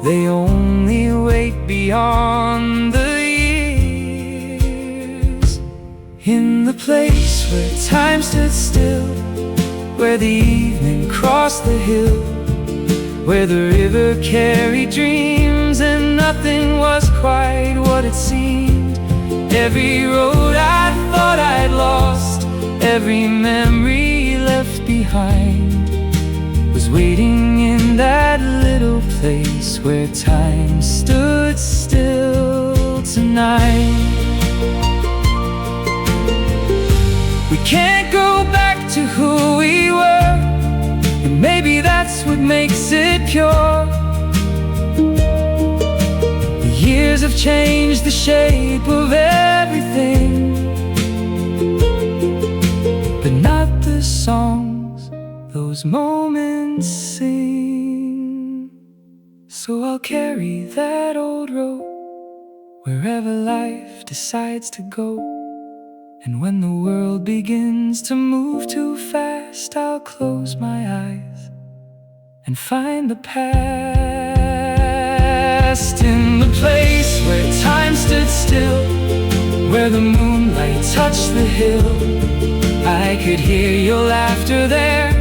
they only wait beyond the years. In the place where time stood still, where the evening crossed the hill, where the river carried dreams and nothing was quite what it seemed. Every road I thought I'd lost, every memory left behind, was waiting in that little place where time stood still tonight. We can't go back to who we were, and maybe that's what makes it pure. The years have changed the shape of everything, but not the songs those moments sing. So I'll carry that old road wherever life decides to go, and when the world begins to move too fast, I'll close my eyes and find the past. In the place where time stood still, where the moonlight touched the hill, I could hear your laughter there,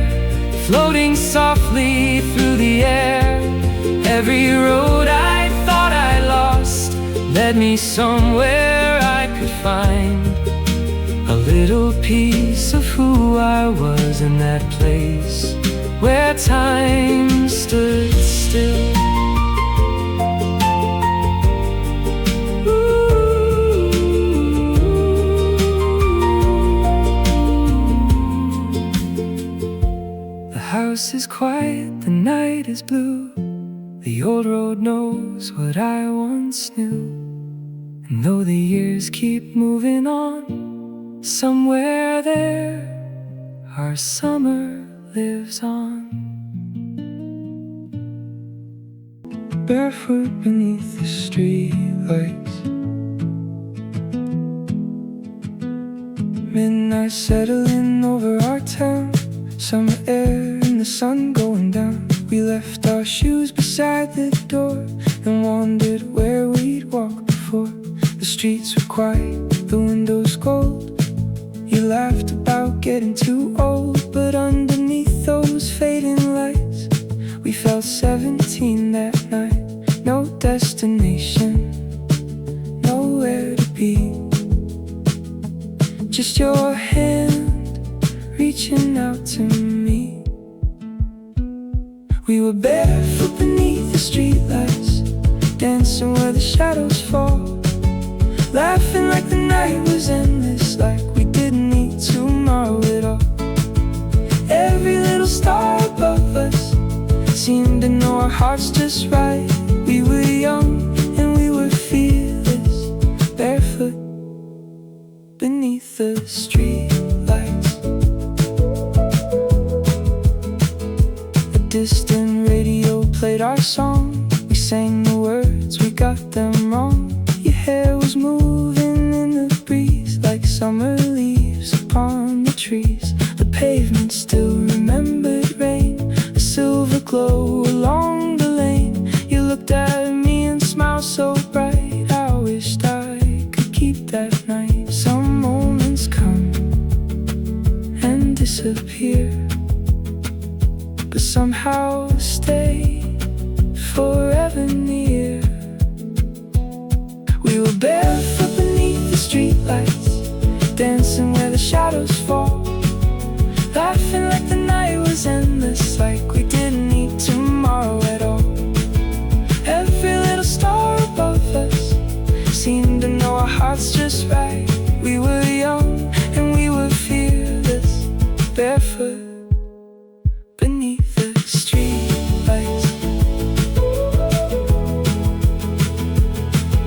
floating softly through the air. Every road I thought I lost led me somewhere I could find a little piece of who I was in that place where time stood still. The house is quiet, the night is blue, the old road knows what I once knew. And though the years keep moving on, somewhere there our summer lives on. Barefoot beneath the streetlights, midnight settling over our town, summer air and the sun going down. We left our shoes beside the door and wondered where we'd walk before. The streets were quiet, the windows gold. You laughed about getting too old, but underneath those fading lights, we felt 17 that night. No destination, nowhere to be, just your hand reaching out to me. We were barefoot beneath the streetlights, dancing where the shadows fall, laughing like the night was endless, like we didn't need tomorrow at all. Every little star above us seemed to know our hearts just right. We were young and we were fearless, barefoot beneath the streetlights. A distant radio played our song, we sang the words, we got them wrong. Your hair was moving in the summer leaves upon the trees. The pavement still remembered rain, a silver glow along the lane. You looked at me and smiled so bright. I wished I could keep that night. Some moments come and disappear, but somehow stay forever near. We were barefoot beneath the streetlights, dancing where the shadows fall, laughing like the night was endless, like we didn't need tomorrow at all. Every little star above us seemed to know our hearts just right. We were young and we were fearless, barefoot beneath the streetlights.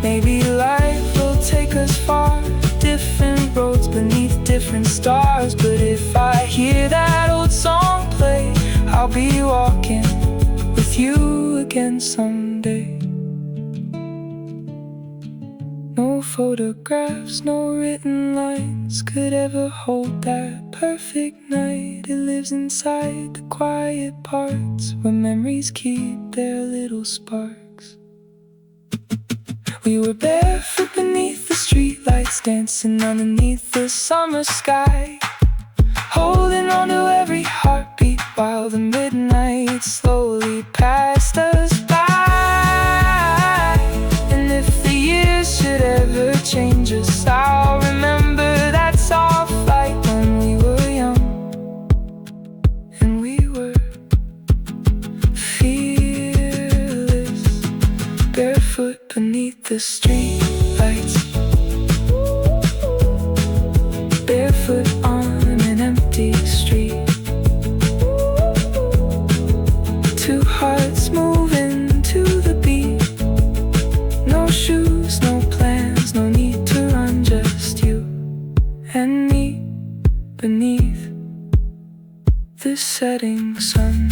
Maybe life will take us far, different roads beneath different stars. But if I hear that old song play, I'll be walking with you again someday. No photographs, no written lines could ever hold that perfect night. It lives inside the quiet parts where memories keep their little sparks. We were barefoot beneath the streetlights, dancing underneath the summer sky, holding on to every heartbeat while the midnight slowly passed us by. And if the years should ever change us, I'll remember that soft light when we were young and we were fearless, barefoot beneath the streetlights, barefoot on an empty street. Two hearts moving to the beat. No shoes, no plans, no need to run, just you and me beneath the setting sun.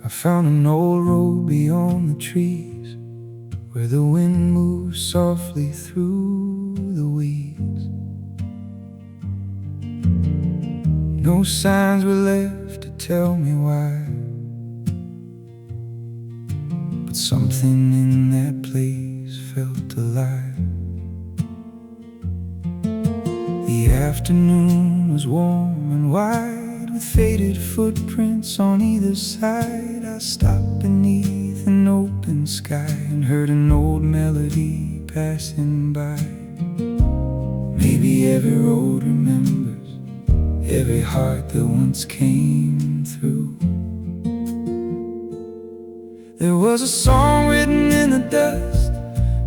I found an old road beyond the trees, where the wind moves softly through the weeds. No signs were left to tell me why, but something in that place felt alive. The afternoon was warm and wide, with faded footprints on either side. I stopped beneath an open sky and heard an old melody passing by. Maybe every road remembers every heart that once came through. There was a song written in the dust,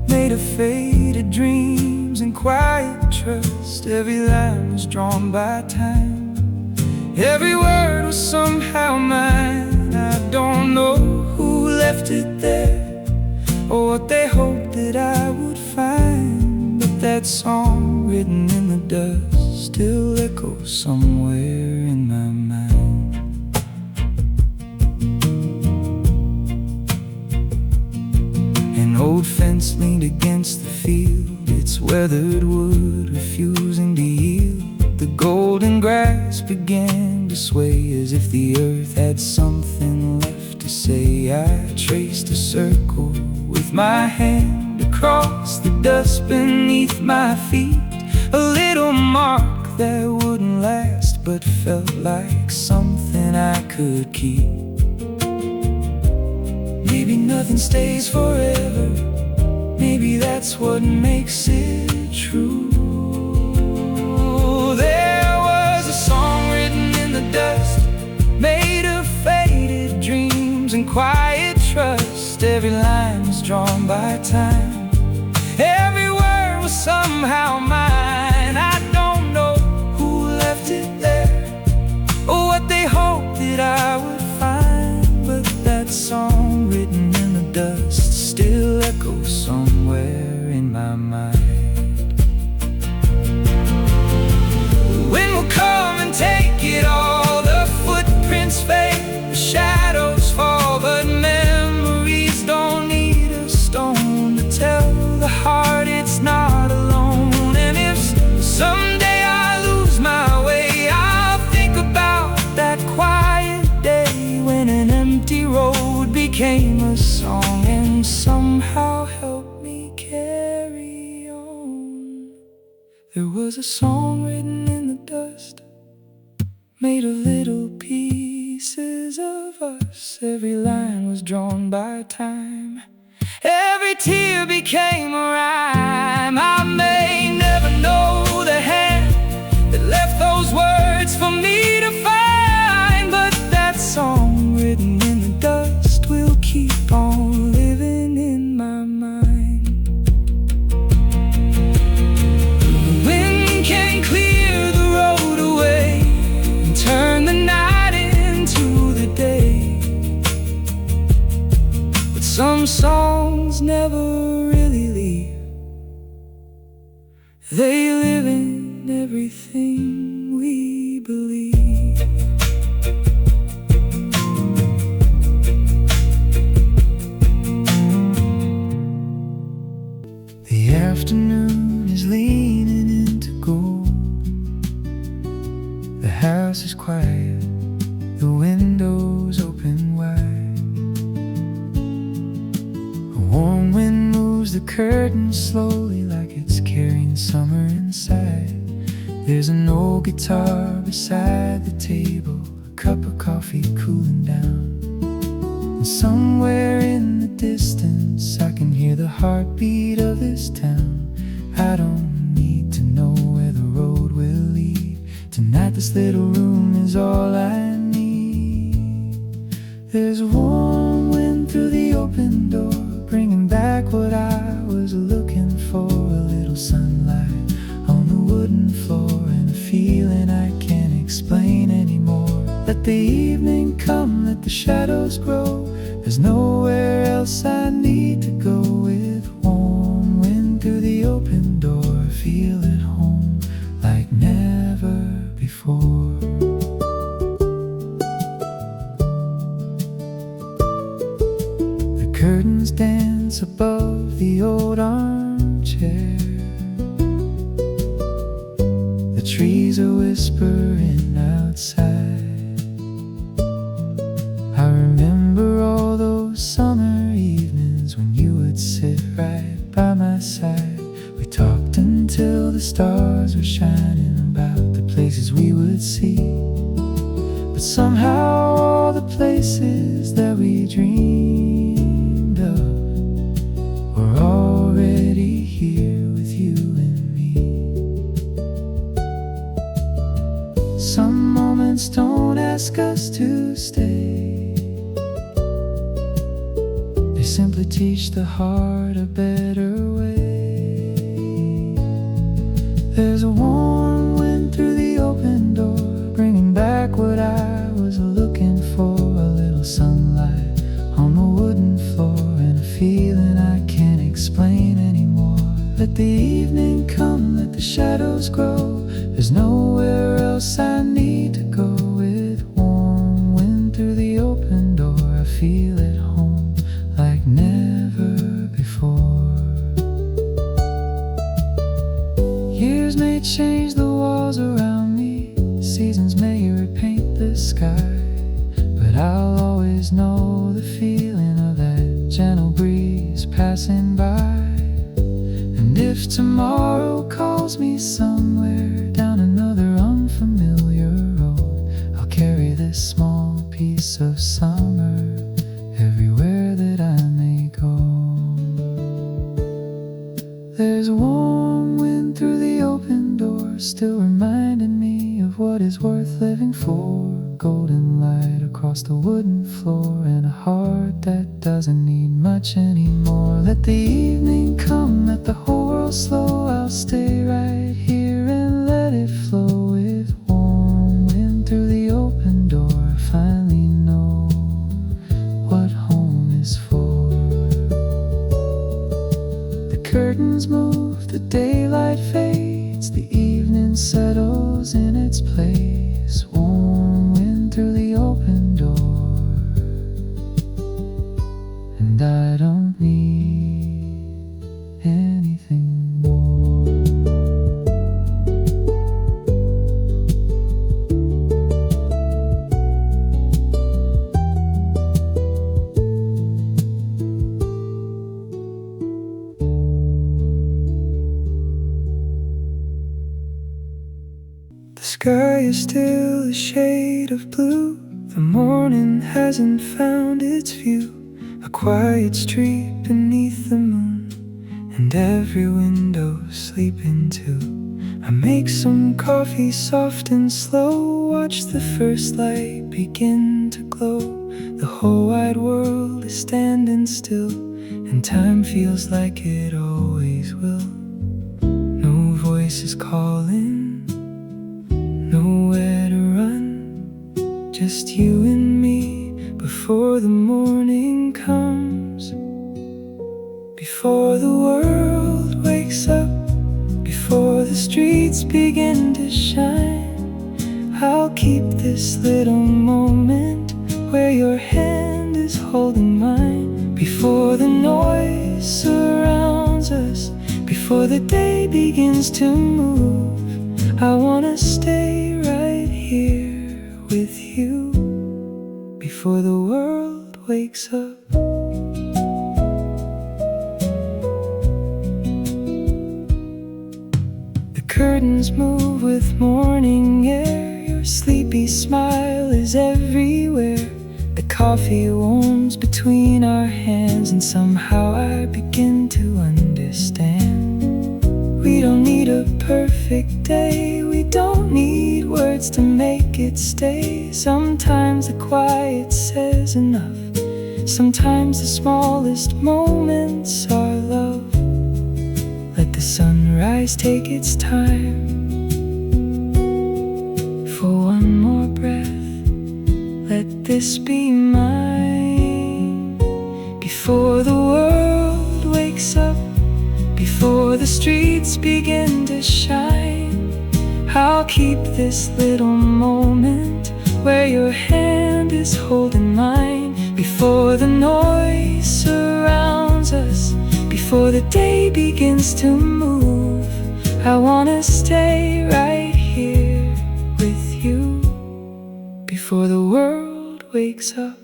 made of faded dreams and quiet trust. Every line was drawn by time, every word was somehow mine. I don't know who left it there or what they hoped that I would find, but that song written in the dust still echoes somewhere in my mind. An old fence leaned against the field, its weathered wood refusing to yield. The golden grass began to sway as if the earth had something left to say. I traced a circle with my hand across the dust beneath my feet, a little mark that wouldn't last but felt like something I could keep. Maybe nothing stays forever, maybe that's what makes it true. There was a song written in the dust, made of faded dreams and quiet trust. Every line was drawn by time, every word was somehow mine. I don't know who left it there or what they hoped that I would find, but that song written in the dust still echoes somewhere in my mind. The wind will come and take it all, the footprints fade, the shadows became a song and somehow helped me carry on. There was a song written in the dust, made of little pieces of us. Every line was drawn by time, every tear became a rhyme. I may never know the hand that left those words for me to find, but that song written in the dust will keep on living in my mind. The wind can clear the road away and turn the night into the day, but some songs never really leave. They live in everything we believe. The afternoon is leaning into gold. The house is quiet, the windows open wide. A warm wind moves the curtains slowly, like it's carrying summer inside. There's an old guitar beside the table, a cup of coffee cooling down. And somewhere in the distance I can hear the heartbeat of this town. I don't need to know where the road will lead. Tonight this little room is all I need. There's a warm wind through the open door, bringing back what I was looking for. A little sunlight on the wooden floor and a feeling I can't explain anymore. Let the evening come, let the shadows grow. There's nowhere else I need to go. With warm wind through the open door, I feel at home like never before. The curtains dance above the old armchair. The trees are whispering outside. I remember all those summer evenings when you would sit right by my side. We talked until the stars were shining about the places we would see. But somehow all the places that we dreamed of were already here with you and me. Some moments don't ask us to stay, they simply teach the heart a better way. There's a warm wind through the open door, bringing back what I was looking for. A little sunlight on the wooden floor and a feeling I can't explain anymore. Let the evening come, let the shadows grow. There's nowhere else I need to go. With warm wind through the open door, I feel at home like never before. Years may change the walls around me, seasons may repaint the sky, but I'll always know the feeling of that gentle breeze passing by. And if tomorrow calls me somewhere down another unfamiliar road, I'll carry this small piece of summer everywhere that I may go. There's a warm wind through the open door, still reminding me of what is worth living for. Golden light across the wooden floor and a heart that doesn't need much anymore. Let the evening come, let the whole world slow. I'll stay right here and let it flow. With warm wind through the open door, I finally know what home is for. The curtains move, the daylight fades, the evening settles in its place. Warm wind through the open door, and I don't need anything more. sky is still a shade of blue. The morning hasn't found its view. A quiet street beneath the moon, and every window sleeping too. I make some coffee soft and slow, watch the first light begin to glow. The whole wide world is standing still, and time feels like it always will. No voice is calling, nowhere to run, just you and me before the morning comes. Before the world wakes up, before the streets begin to shine, I'll keep this little moment where your hand is holding mine. Before the noise surrounds us, before the day begins to move, I wanna stay right here with you. Before the world wakes up. Curtains move with morning air. Your sleepy smile is everywhere. The coffee warms between our hands, and somehow I begin to understand. We don't need a perfect day, we don't need words to make it stay. Sometimes the quiet says enough, sometimes the smallest moments are love. Let the sunrise take its time. For one more breath, let this be mine. Before the world wakes up, before the streets begin to shine, I'll keep this little moment where your hand is holding mine. Before the noise surrounds us, before the day begins to move, I wanna stay right here with you. Before the world wakes up.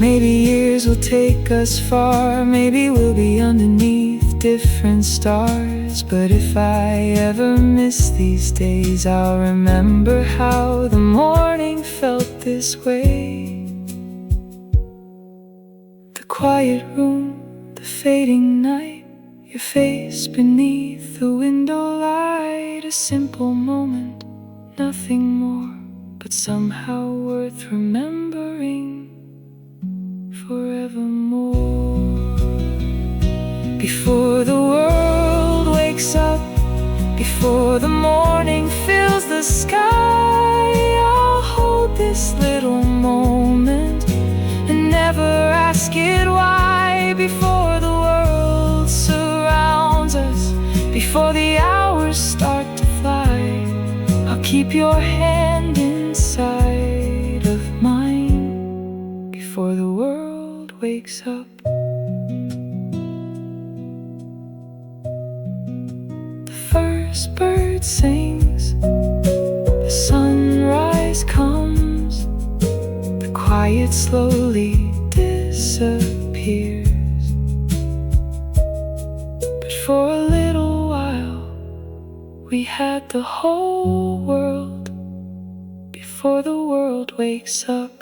Maybe years will take us far, maybe we'll be underneath different stars. But if I ever miss these days, I'll remember how the morning felt this way. The quiet room, the fading night, your face beneath the window light. A simple moment, nothing more, but somehow worth remembering forevermore. Before the world wakes up, before the morning fills the sky, I'll hold this little moment and never ask it why. Before the world surrounds us, before the hours start to fly, I'll keep your hand inside of mine. Before the world wakes up. The first bird sings, the sunrise comes, the quiet slowly disappears. But for a little while, we had the whole world. Before the world wakes up.